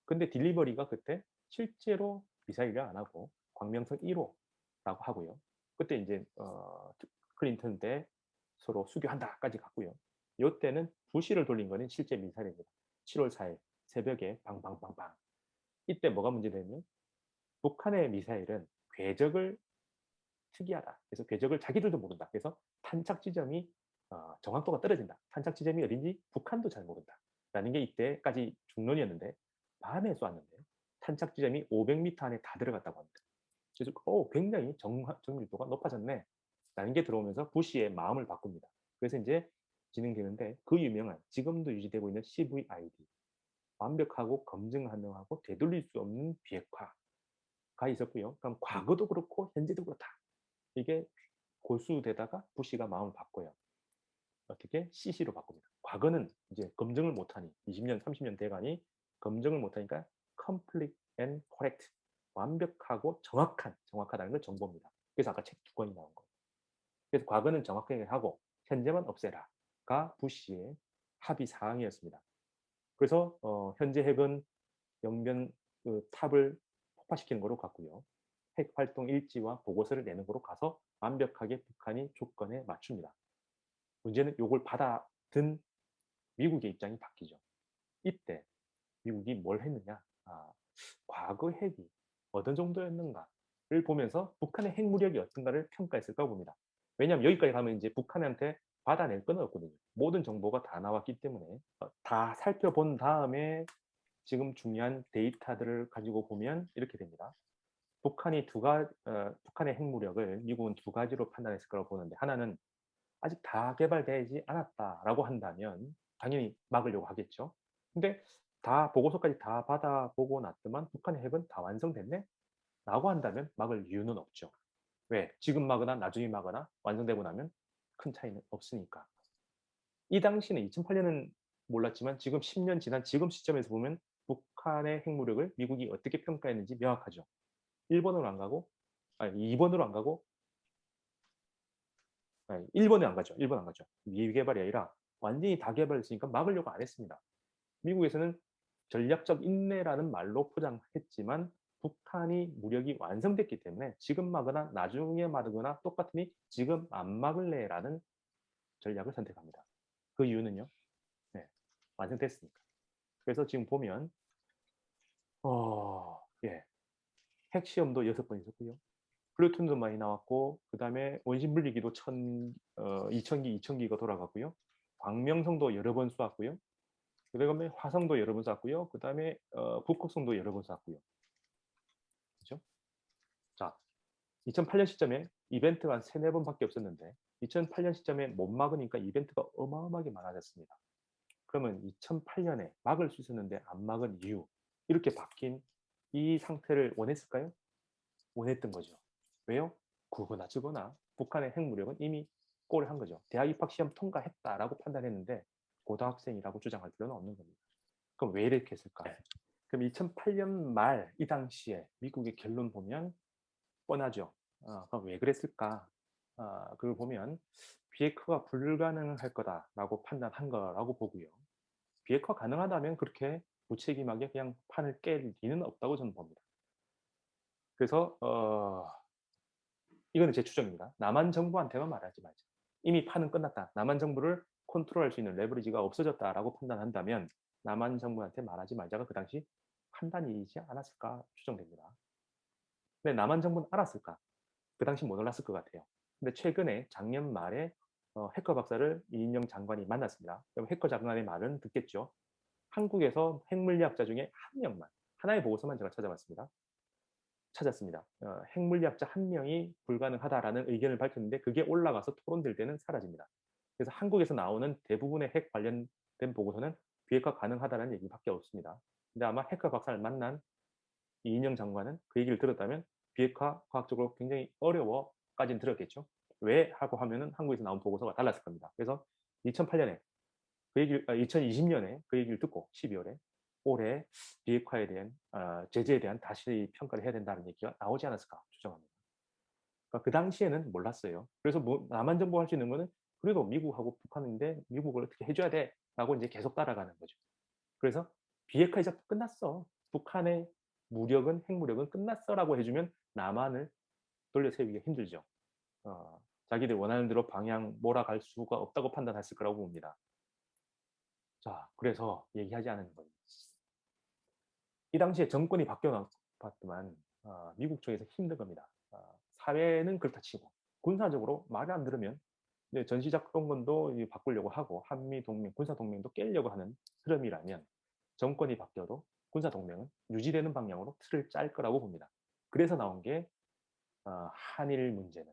근데 딜리버리가 그때 실제로 미사일을 안 하고 광명성 1호라고 하고요. 그때 이제 클린턴 때 서로 수교한다까지 갔고요. 이때는 부시를 돌린 거는 실제 미사일입니다. 7월 4일 새벽에 방방방방. 이때 뭐가 문제되냐면 북한의 미사일은 궤적을 특이하다. 그래서 궤적을 자기들도 모른다. 그래서 탄착 지점이 정확도가 떨어진다. 탄착 지점이 어딘지 북한도 잘 모른다. 라는 게 이때까지 중론이었는데 밤에 쏘았는데요. 탄착 지점이 500m 안에 다 들어갔다고 합니다. 그래서 굉장히 정밀도가 높아졌네. 라는 게 들어오면서 부시의 마음을 바꿉니다. 그래서 이제 진행되는데 그 유명한 지금도 유지되고 있는 CVID 완벽하고 검증 가능하고 되돌릴 수 없는 비핵화가 있었고요. 그럼 과거도 그렇고 현재도 그렇다. 이게 고수되다가 부시가 마음을 바꿔요. 어떻게? CC로 바꿉니다. 과거는 이제 검증을 못하니 20년, 30년 대간이 검증을 못하니까 complete and correct 완벽하고 정확하다는 걸 정보입니다. 그래서 아까 책 두 권이 나온 거예요. 그래서 과거는 정확하게 하고 현재만 없애라가 부시의 합의 사항이었습니다. 그래서 현재 핵은 영변 탑을 폭파시키는 거로 갔고요. 핵 활동 일지와 보고서를 내는 거로 가서 완벽하게 북한이 조건에 맞춥니다. 문제는 이걸 받아든 미국의 입장이 바뀌죠. 이때 미국이 뭘 했느냐? 과거 핵이 어느 정도였는가를 보면서 북한의 핵무력이 어떤가를 평가했을까 봅니다. 왜냐하면 여기까지 가면 이제 북한한테 받아낼 건 없거든요. 모든 정보가 다 나왔기 때문에 다 살펴본 다음에 지금 중요한 데이터들을 가지고 보면 이렇게 됩니다. 북한의 핵무력을 미국은 두 가지로 판단했을 거라고 보는데 하나는 아직 다 개발되지 않았다라고 한다면 당연히 막으려고 하겠죠. 근데 다 보고서까지 다 받아보고 났더만 북한의 핵은 다 완성됐네? 라고 한다면 막을 이유는 없죠. 왜? 지금 막거나 나중에 막거나 완성되고 나면 큰 차이는 없으니까. 이 당시는 2008년은 몰랐지만 지금 10년 지난 지금 시점에서 보면 북한의 핵무력을 미국이 어떻게 평가했는지 명확하죠. 1번으로 안 가고, 아니 2번으로 안 가고, 아니 1번에 안 가죠. 1번 안 가죠. 미개발이 아니라 완전히 다 개발했으니까 막으려고 안 했습니다. 미국에서는 전략적 인내라는 말로 포장했지만 북한이 무력이 완성됐기 때문에 지금 막거나 나중에 막거나 똑같으니 지금 안 막을래라는 전략을 선택합니다. 그 이유는요. 네, 완성됐으니까. 그래서 지금 보면 예, 핵 시험도 6번 있었고요. 플루톤도 많이 나왔고 그 다음에 원심 분리기도 2000기가 돌아갔고요. 광명성도 여러 번 쏘았고요. 그 다음에 화성도 여러 번 쐈고요. 그 다음에 북극성도 여러 번 쐈고요. 그죠? 자, 2008년 시점에 이벤트가 한 3, 4번밖에 없었는데 2008년 시점에 못 막으니까 이벤트가 어마어마하게 많아졌습니다. 그러면 2008년에 막을 수 있었는데 안 막은 이유 이렇게 바뀐 이 상태를 원했을까요? 원했던 거죠. 왜요? 그거나 저거나 북한의 핵무력은 이미 꼴을 한 거죠. 대학 입학 시험 통과했다라고 판단했는데 고등학생이라고 주장할 필요는 없는 겁니다. 그럼 왜 이렇게 했을까? 그럼 2008년 말 이 당시에 미국의 결론 보면 뻔하죠. 그럼 왜 그랬을까? 그걸 보면 비핵화가 불가능할 거다라고 판단한 거라고 보고요. 비핵화 가능하다면 그렇게 무책임하게 그냥 판을 깰 리는 없다고 저는 봅니다. 그래서 이거는 제 추정입니다. 남한 정부한테만 말하지 말자. 이미 판은 끝났다. 남한 정부를 컨트롤할 수 있는 레버리지가 없어졌다라고 판단한다면 남한 정부한테 말하지 말자가 그 당시 판단이지 않았을까 추정됩니다. 근데 남한 정부는 알았을까? 그 당시 못 몰랐을 것 같아요. 근데 최근에 작년 말에 해커 박사를 이인영 장관이 만났습니다. 그럼 해커 장관의 말은 듣겠죠. 한국에서 핵물리학자 중에 한 명만, 하나의 보고서만 제가 찾았습니다. 핵물리학자 한 명이 불가능하다라는 의견을 밝혔는데 그게 올라가서 토론될 때는 사라집니다. 그래서 한국에서 나오는 대부분의 핵 관련된 보고서는 비핵화 가능하다는 얘기밖에 없습니다. 근데 아마 해커 박사를 만난 이인영 장관은 그 얘기를 들었다면 비핵화 과학적으로 굉장히 어려워까지는 들었겠죠. 왜 하고 하면은 한국에서 나온 보고서가 달랐을 겁니다. 그래서 2008년에 2020년에 그 얘기를 듣고 12월에 올해 비핵화에 대한 제재에 대한 다시 평가를 해야 된다는 얘기가 나오지 않았을까 추정합니다. 그러니까 그 당시에는 몰랐어요. 그래서 뭐 남한 정부 할 수 있는 거는 그래도 미국하고 북한인데 미국을 어떻게 해줘야 돼라고 이제 계속 따라가는 거죠. 그래서 비핵화 이제 끝났어. 북한의 무력은 핵무력은 끝났어라고 해주면 남한을 돌려 세우기가 힘들죠. 자기들 원하는 대로 방향 몰아갈 수가 없다고 판단했을 거라고 봅니다. 자, 그래서 얘기하지 않은 겁니다. 이 당시에 정권이 바뀌어 봤지만 미국 쪽에서 힘든 겁니다. 사회는 그렇다 치고 군사적으로 말을 안 들으면 전시작동권도 바꾸려고 하고 한미 동맹, 군사 동맹도 깨려고 하는 흐름이라면 정권이 바뀌어도 군사 동맹은 유지되는 방향으로 틀을 짤 거라고 봅니다. 그래서 나온 게 한일 문제는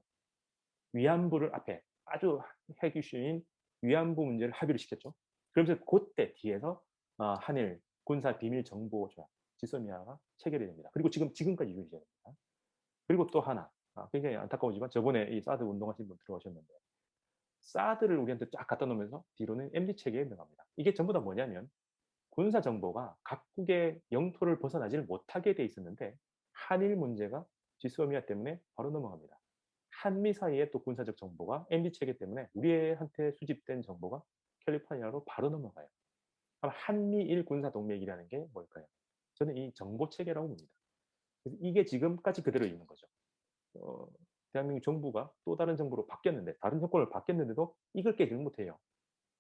위안부를 앞에 아주 핵 이슈인 위안부 문제를 합의를 시켰죠. 그러면서 그때 뒤에서 한일 군사 비밀 정보 조약 지소미아가 체결이 됩니다. 그리고 지금까지 유지됩니다. 그리고 또 하나 굉장히 안타까우지만 저번에 이 사드 운동하신 분 들어오셨는데 사드를 우리한테 쫙 갖다 놓으면서 뒤로는 MD 체계에 들어갑니다. 이게 전부 다 뭐냐면 군사 정보가 각국의 영토를 벗어나지를 못하게 돼 있었는데 한일 문제가 지소미아 때문에 바로 넘어갑니다. 한미 사이의 또 군사적 정보가 MD 체계 때문에 우리한테 수집된 정보가 캘리포니아로 바로 넘어가요. 그럼 한미일 군사 동맹이라는 게 뭘까요? 저는 이 정보 체계라고 봅니다. 그래서 이게 지금까지 그대로 있는 거죠. 어, 대한민국 정부가 또 다른 정부로 바뀌었는데 다른 정권을 바뀌었는데도 이걸 깨지를 못해요.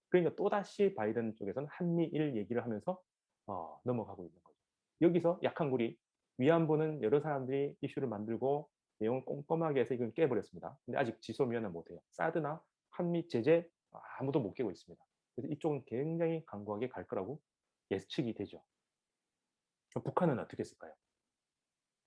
그러니까 또다시 바이든 쪽에서는 한미일 얘기를 하면서 넘어가고 있는 거죠. 여기서 약한 구리 위안부는 여러 사람들이 이슈를 만들고 내용을 꼼꼼하게 해서 이건 깨버렸습니다. 근데 아직 지소미아는 못해요. 사드나 한미 제재 아무도 못 깨고 있습니다. 그래서 이쪽은 굉장히 강고하게 갈 거라고 예측이 되죠. 그럼 북한은 어떻게 했을까요?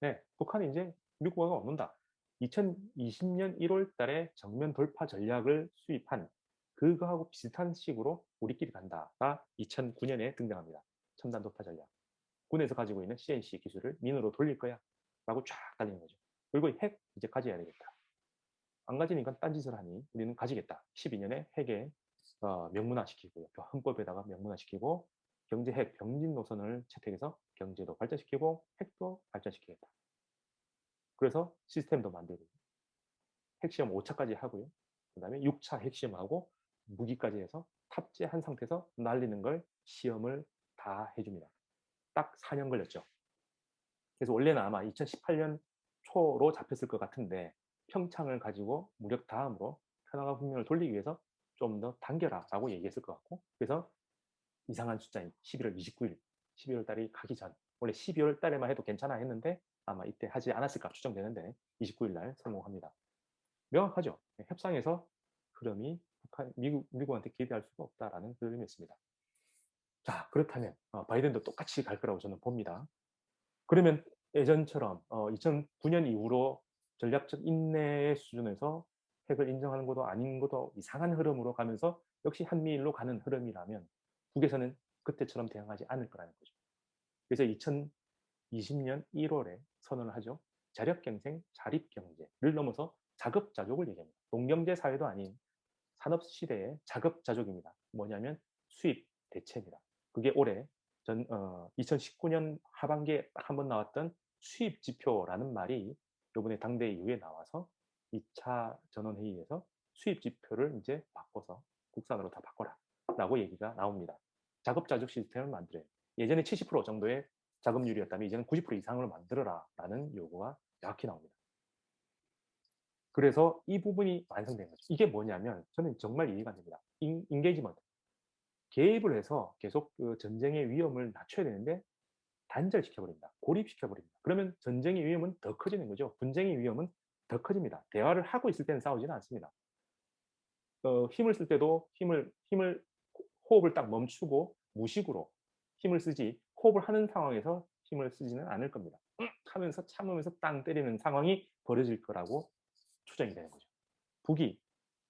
네, 북한이 이제 미국과 얻는다. 2020년 1월 달에 정면 돌파 전략을 수립한 그거하고 비슷한 식으로 우리끼리 간다가 2009년에 등장합니다. 첨단 돌파 전략. 군에서 가지고 있는 CNC 기술을 민으로 돌릴 거야. 라고 쫙 달리는 거죠. 그리고 핵 이제 가져야 되겠다. 안 가지니까 딴짓을 하니 우리는 가지겠다. 12년에 핵에 명문화시키고요. 헌법에다가 명문화시키고 경제 핵 병진 노선을 채택해서 경제도 발전시키고 핵도 발전시키겠다. 그래서 시스템도 만들고 핵시험 5차까지 하고요. 그 다음에 6차 핵시험하고 무기까지 해서 탑재한 상태에서 날리는 걸 시험을 다 해줍니다. 딱 4년 걸렸죠. 그래서 원래는 아마 2018년 초로 잡혔을 것 같은데 평창을 가지고 무력 다음으로 평화가 국면을 돌리기 위해서 좀 더 당겨라라고 얘기했을 것 같고 그래서 이상한 숫자인 11월 29일 12월 달이 가기 전 원래 12월 달에만 해도 괜찮아 했는데 아마 이때 하지 않았을까 추정되는데 29일 날 성공합니다. 명확하죠. 협상에서 흐름이 미국한테 기대할 수가 없다라는 흐름이었습니다. 자, 그렇다면 바이든도 똑같이 갈 거라고 저는 봅니다. 그러면 예전처럼 2009년 이후로 전략적 인내의 수준에서 핵을 인정하는 것도 아닌 것도 이상한 흐름으로 가면서 역시 한미일로 가는 흐름이라면 북에서는 그때처럼 대응하지 않을 거라는 거죠. 그래서 2020년 1월에 선언을 하죠. 자력경생, 자립경제를 넘어서 자급자족을 얘기합니다. 농경제 사회도 아닌 산업시대의 자급자족입니다. 뭐냐면 수입 대체입니다. 그게 올해 2019년 하반기에 딱 한 번 나왔던 수입 지표라는 말이 이번에 당대 이후에 나와서 2차 전원회의에서 수입 지표를 이제 바꿔서 국산으로 다 바꿔라 라고 얘기가 나옵니다. 자급자족 시스템을 만들어요. 예전에 70% 정도의 자금률이었다면 이제는 90% 이상으로 만들어라 라는 요구가 명확히 나옵니다. 그래서 이 부분이 완성된 거죠. 이게 뭐냐면 저는 정말 이해가 안 됩니다. 인게이지먼트. 개입을 해서 계속 그 전쟁의 위험을 낮춰야 되는데 단절시켜 버립니다. 고립시켜 버립니다. 그러면 전쟁의 위험은 더 커지는 거죠. 분쟁의 위험은 더 커집니다. 대화를 하고 있을 때는 싸우지는 않습니다. 힘을 쓸 때도 힘을 호흡을 딱 멈추고 무식으로 힘을 쓰지, 호흡을 하는 상황에서 힘을 쓰지는 않을 겁니다. 하면서 참으면서 땅 때리는 상황이 벌어질 거라고 추정이 되는 거죠. 북이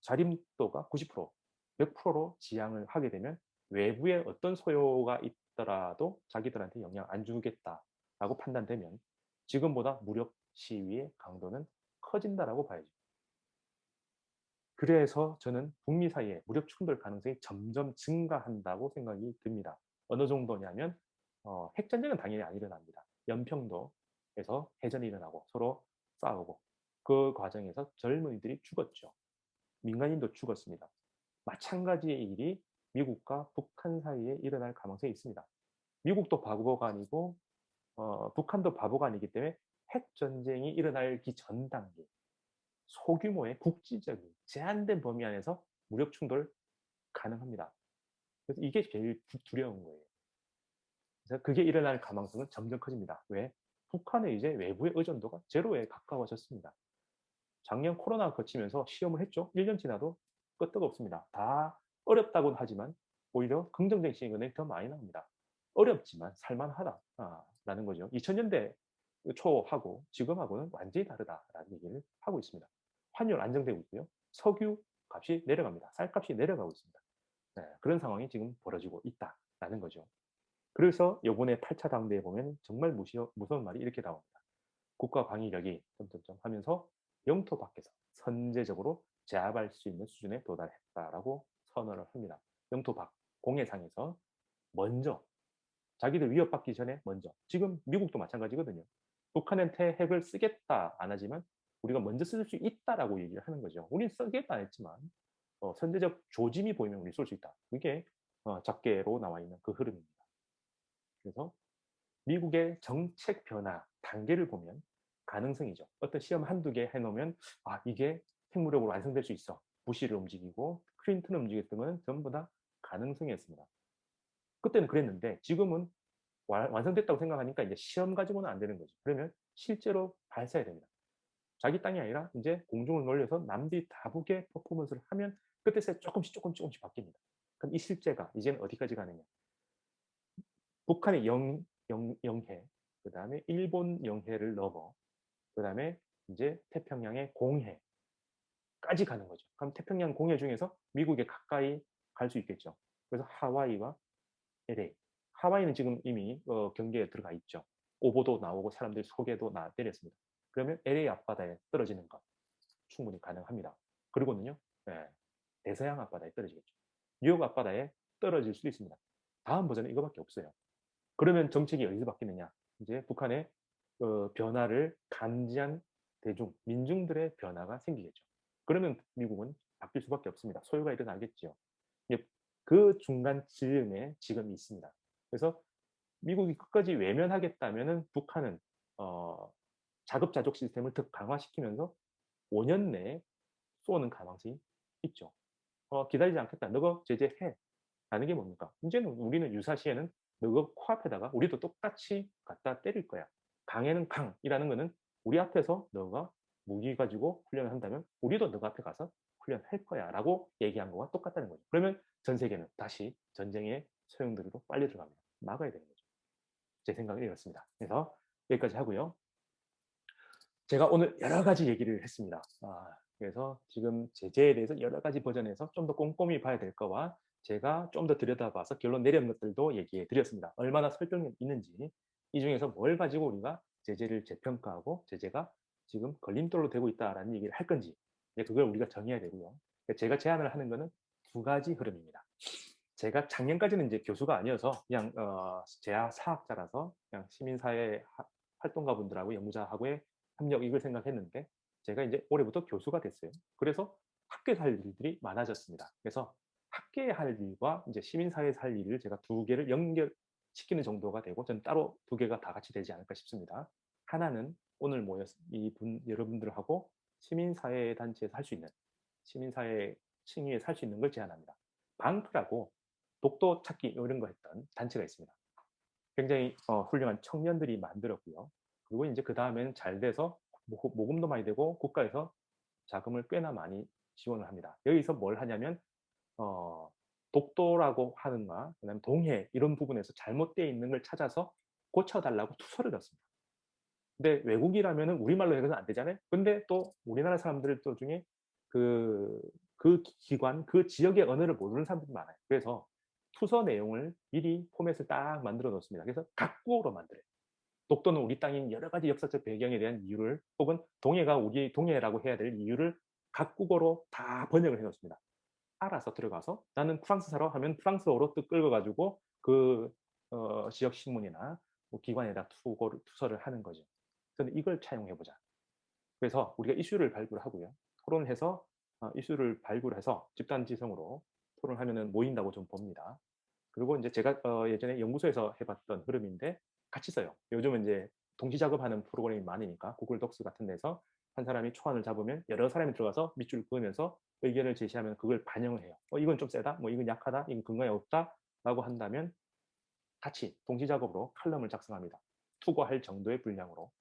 자립도가 90%, 100%로 지향을 하게 되면 외부에 어떤 소요가 있더라도 자기들한테 영향 안 주겠다라고 판단되면 지금보다 무력 시위의 강도는 커진다라고 봐야죠. 그래서 저는 북미 사이의 무력 충돌 가능성이 점점 증가한다고 생각이 듭니다. 어느 정도냐면 핵전쟁은 당연히 안 일어납니다. 연평도에서 해전이 일어나고 서로 싸우고 그 과정에서 젊은이들이 죽었죠. 민간인도 죽었습니다. 마찬가지의 일이 미국과 북한 사이에 일어날 가능성이 있습니다. 미국도 바보가 아니고 북한도 바보가 아니기 때문에 핵전쟁이 일어나기 전 단계 소규모의 국지적인 제한된 범위 안에서 무력 충돌 가능합니다. 그래서 이게 제일 두려운 거예요. 그래서 그게 일어날 가능성은 점점 커집니다. 왜? 북한의 이제 외부의 의존도가 제로에 가까워졌습니다. 작년 코로나 거치면서 시험을 했죠. 1년 지나도 끄떡없습니다. 다 어렵다고는 하지만 오히려 긍정적인 시그널이 더 많이 나옵니다. 어렵지만 살만하다라는 거죠. 2000년대 초하고 지금하고는 완전히 다르다라는 얘기를 하고 있습니다. 환율 안정되고 있고요. 석유 값이 내려갑니다. 쌀값이 내려가고 있습니다. 네, 그런 상황이 지금 벌어지고 있다라는 거죠. 그래서 이번에 8차 당대에 보면 정말 무서운 말이 이렇게 나옵니다. 국가 방위력이 점점점 하면서 영토 밖에서 선제적으로 제압할 수 있는 수준에 도달했다라고 선언을 합니다. 영토 밖 공해상에서 먼저 자기들 위협받기 전에 먼저 지금 미국도 마찬가지거든요. 북한한테 핵을 쓰겠다 안 하지만 우리가 먼저 쓸 수 있다라고 얘기를 하는 거죠. 우리는 쓰겠다 안 했지만 선제적 조짐이 보이면 우리 쏠 수 있다. 이게 작계로 나와 있는 그 흐름입니다. 그래서 미국의 정책 변화 단계를 보면 가능성이죠. 어떤 시험 한두 개 해놓으면 이게 핵무력으로 완성될 수 있어. 부시를 움직이고 클린턴을 움직였던 건 전부 다 가능성이었습니다. 그때는 그랬는데 지금은 완성됐다고 생각하니까 이제 시험 가지고는 안 되는 거죠. 그러면 실제로 발사해야 됩니다. 자기 땅이 아니라 이제 공중을 놀려서 남들이 다 보게 퍼포먼스를 하면 그때서 조금씩 바뀝니다. 그럼 이 실제가 이제는 어디까지 가느냐. 북한의 영해, 그 다음에 일본 영해를 넘어, 그 다음에 이제 태평양의 공해까지 가는 거죠. 그럼 태평양 공해 중에서 미국에 가까이 갈 수 있겠죠. 그래서 하와이와 LA. 하와이는 지금 이미 경계에 들어가 있죠. 오보도 나오고 사람들이 소개도 내렸습니다. 그러면 LA 앞바다에 떨어지는 것 충분히 가능합니다. 그리고는요, 네, 대서양 앞바다에 떨어지겠죠. 뉴욕 앞바다에 떨어질 수도 있습니다. 다음 버전은 이거밖에 없어요. 그러면 정책이 어디서 바뀌느냐? 이제 북한의 변화를 감지한 대중, 민중들의 변화가 생기겠죠. 그러면 미국은 바뀔 수밖에 없습니다. 소요가 일어나겠죠. 그 중간쯤에 지금 있습니다. 그래서 미국이 끝까지 외면하겠다면 북한은 자급자족 시스템을 더 강화시키면서 5년 내에 쏘는 가능성이 있죠. 기다리지 않겠다. 너가 제재해. 라는 게 뭡니까? 이제는 우리는 유사시에는 너가 코앞에다가 우리도 똑같이 갖다 때릴 거야. 강에는 강이라는 거는 우리 앞에서 너가 무기 가지고 훈련을 한다면 우리도 너가 앞에 가서 훈련할 거야 라고 얘기한 거와 똑같다는 거죠. 그러면 전 세계는 다시 전쟁의 소용돌이로 빨리 들어갑니다. 막아야 되는 거죠. 제 생각은 이렇습니다. 그래서 여기까지 하고요. 제가 오늘 여러 가지 얘기를 했습니다. 그래서 지금 제재에 대해서 여러 가지 버전에서 좀 더 꼼꼼히 봐야 될 거와 제가 좀 더 들여다봐서 결론 내린 것들도 얘기해 드렸습니다. 얼마나 설득력 있는지, 이 중에서 뭘 가지고 우리가 제재를 재평가하고 제재가 지금 걸림돌로 되고 있다라는 얘기를 할 건지, 그걸 우리가 정해야 되고요. 제가 제안을 하는 거는 두 가지 흐름입니다. 제가 작년까지는 이제 교수가 아니어서 그냥 재학 사학자라서 그냥 시민사회 활동가분들하고 연구자하고의 협력 이걸 생각했는데 제가 이제 올해부터 교수가 됐어요. 그래서 학교에서 할 일들이 많아졌습니다. 그래서 학교에 할 일과 이제 시민사회에서 할 일을 제가 두 개를 연결시키는 정도가 되고 저는 따로 두 개가 다 같이 되지 않을까 싶습니다. 하나는 오늘 모였 여러분들하고 시민사회 단체에서 할 수 있는 시민사회 층위에서 할 수 있는 걸 제안합니다. 방프라고 독도 찾기 이런 거 했던 단체가 있습니다. 굉장히 훌륭한 청년들이 만들었고요. 그리고 이제 그 다음에는 잘 돼서 모금도 많이 되고 국가에서 자금을 꽤나 많이 지원을 합니다. 여기서 뭘 하냐면 독도라고 하는가, 그다음에 동해 이런 부분에서 잘못되어 있는 걸 찾아서 고쳐달라고 투서를 넣습니다. 근데 외국이라면은 우리말로 해서는 안 되잖아요. 근데 또 우리나라 사람들 또 중에 그 기관, 그 지역의 언어를 모르는 사람들이 많아요. 그래서 투서 내용을 미리 포맷을 딱 만들어 놓습니다. 그래서 각국어로 만들어요. 독도는 우리 땅인 여러 가지 역사적 배경에 대한 이유를, 혹은 동해가 우리 동해라고 해야 될 이유를 각국어로 다 번역을 해 놓습니다. 알아서 들어가서 나는 프랑스 사러 하면 프랑스어로 뜻 긁어가지고 그 지역 신문이나 뭐 기관에다 투서를 하는 거죠. 저는 이걸 차용해보자. 그래서 우리가 이슈를 발굴하고요. 토론해서 이슈를 발굴해서 집단지성으로 토론하면 모인다고 좀 봅니다. 그리고 이제 제가 예전에 연구소에서 해봤던 흐름인데 같이 써요. 요즘은 이제 동시 작업하는 프로그램이 많으니까 구글 독스 같은 데서 한 사람이 초안을 잡으면 여러 사람이 들어가서 밑줄 그으면서 의견을 제시하면 그걸 반영을 해요. 이건 좀 세다, 뭐 이건 약하다, 이건 근거가 없다 라고 한다면 같이 동시 작업으로 칼럼을 작성합니다. 투고할 정도의 분량으로.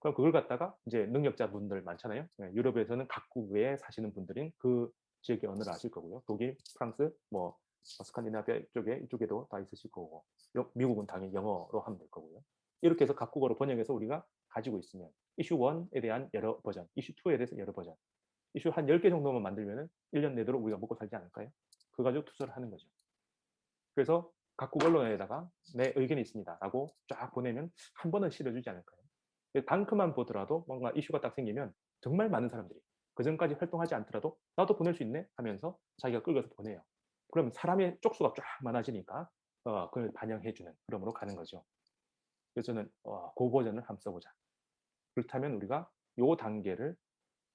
그럼 그걸 갖다가 이제 능력자분들 많잖아요. 유럽에서는 각국에 사시는 분들인 그 지역의 언어를 아실 거고요. 독일, 프랑스, 뭐 스칸디나비아 쪽에 이쪽에도 다 있으실 거고, 미국은 당연히 영어로 하면 될 거고요. 이렇게 해서 각국어로 번역해서 우리가 가지고 있으면 이슈 1에 대한 여러 버전, 이슈 2에 대해서 여러 버전, 이슈 한 10개 정도만 만들면 1년 내도록 우리가 먹고 살지 않을까요? 그거 가지고 투자를 하는 거죠. 그래서 각국 언론에다가 내 의견이 있습니다 라고 쫙 보내면 한 번은 실어주지 않을까요? 방크만 보더라도 뭔가 이슈가 딱 생기면 정말 많은 사람들이 그전까지 활동하지 않더라도 나도 보낼 수 있네 하면서 자기가 끌어서 보내요. 그럼 사람의 쪽수가 쫙 많아지니까 그걸 반영해주는 흐름으로 가는 거죠. 그래서 저는 그 버전을 한번 써보자. 그렇다면 우리가 요 단계를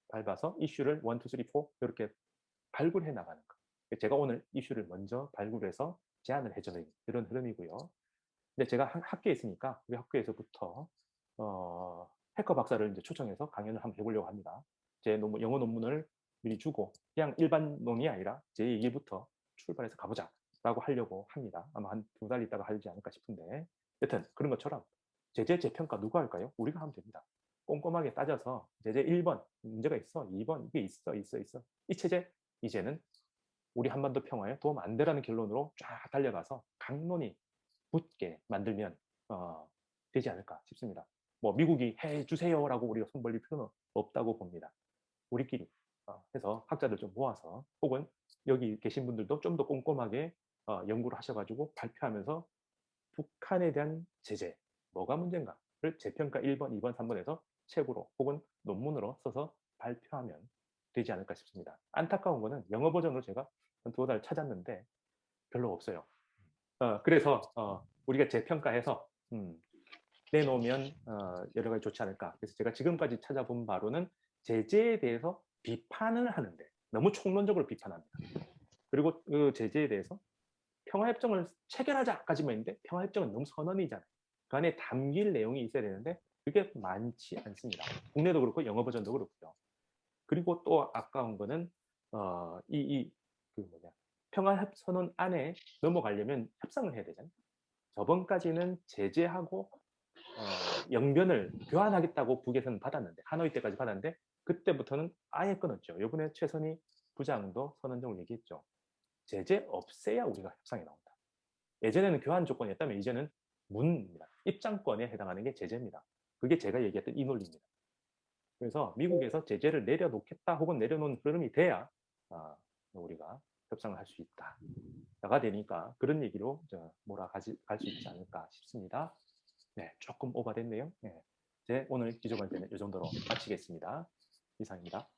밟아서 이슈를 1, 2, 3, 4 이렇게 발굴해 나가는 거. 제가 오늘 이슈를 먼저 발굴해서 제안을 해줘요. 이런 흐름이고요. 근데 제가 학교에 있으니까 우리 학교에서부터 해커 박사를 이제 초청해서 강연을 한번 해보려고 합니다. 제 영어 논문을 미리 주고 그냥 일반 논이 아니라 제 얘기부터 출발해서 가보자라고 하려고 합니다. 아마 한 2달 있다가 하지 않을까 싶은데, 여튼 그런 것처럼 제재 재평가 누가 할까요? 우리가 하면 됩니다. 꼼꼼하게 따져서 제재 1번 문제가 있어, 2번 이게 있어. 이 체제 이제는 우리 한반도 평화에 도움 안 되라는 결론으로 쫙 달려가서 강론이 붙게 만들면 되지 않을까 싶습니다. 뭐 미국이 해주세요라고 우리가 손 벌릴 필요는 없다고 봅니다. 우리끼리 해서 학자들 좀 모아서, 혹은 여기 계신 분들도 좀 더 꼼꼼하게 연구를 하셔가지고 발표하면서 북한에 대한 제재, 뭐가 문제인가를 재평가 1번, 2번, 3번에서 책으로 혹은 논문으로 써서 발표하면 되지 않을까 싶습니다. 안타까운 거는 영어 버전으로 제가 한 2달 찾았는데 별로 없어요. 그래서 우리가 재평가해서 내놓으면 여러 가지 좋지 않을까. 그래서 제가 지금까지 찾아본 바로는 제재에 대해서 비판을 하는데 너무 총론적으로 비판합니다. 그리고 그 제재에 대해서 평화협정을 체결하자까지만 있는데 평화협정은 너무 선언이잖아요. 그 안에 담길 내용이 있어야 되는데 그게 많지 않습니다. 국내도 그렇고 영어 버전도 그렇고요. 그리고 또 아까운 거는 평화선언 안에 넘어가려면 협상을 해야 되잖아요. 저번까지는 제재하고 영변을 교환하겠다고 북에서는 받았는데, 하노이 때까지 받았는데 그때부터는 아예 끊었죠. 이번에 최선희 부장도 선언적으로 얘기했죠. 제재 없애야 우리가 협상에 나온다. 예전에는 교환 조건이었다면 이제는 문입니다. 입장권에 해당하는 게 제재입니다. 그게 제가 얘기했던 이 논리입니다. 그래서 미국에서 제재를 내려놓겠다 혹은 내려놓은 흐름이 돼야 우리가 협상을 할 수 있다. 가 되니까 그런 얘기로 몰아갈 수 있지 않을까 싶습니다. 네, 조금 오버됐네요. 네, 제 오늘 기조관제는 이 정도로 마치겠습니다. 이상입니다.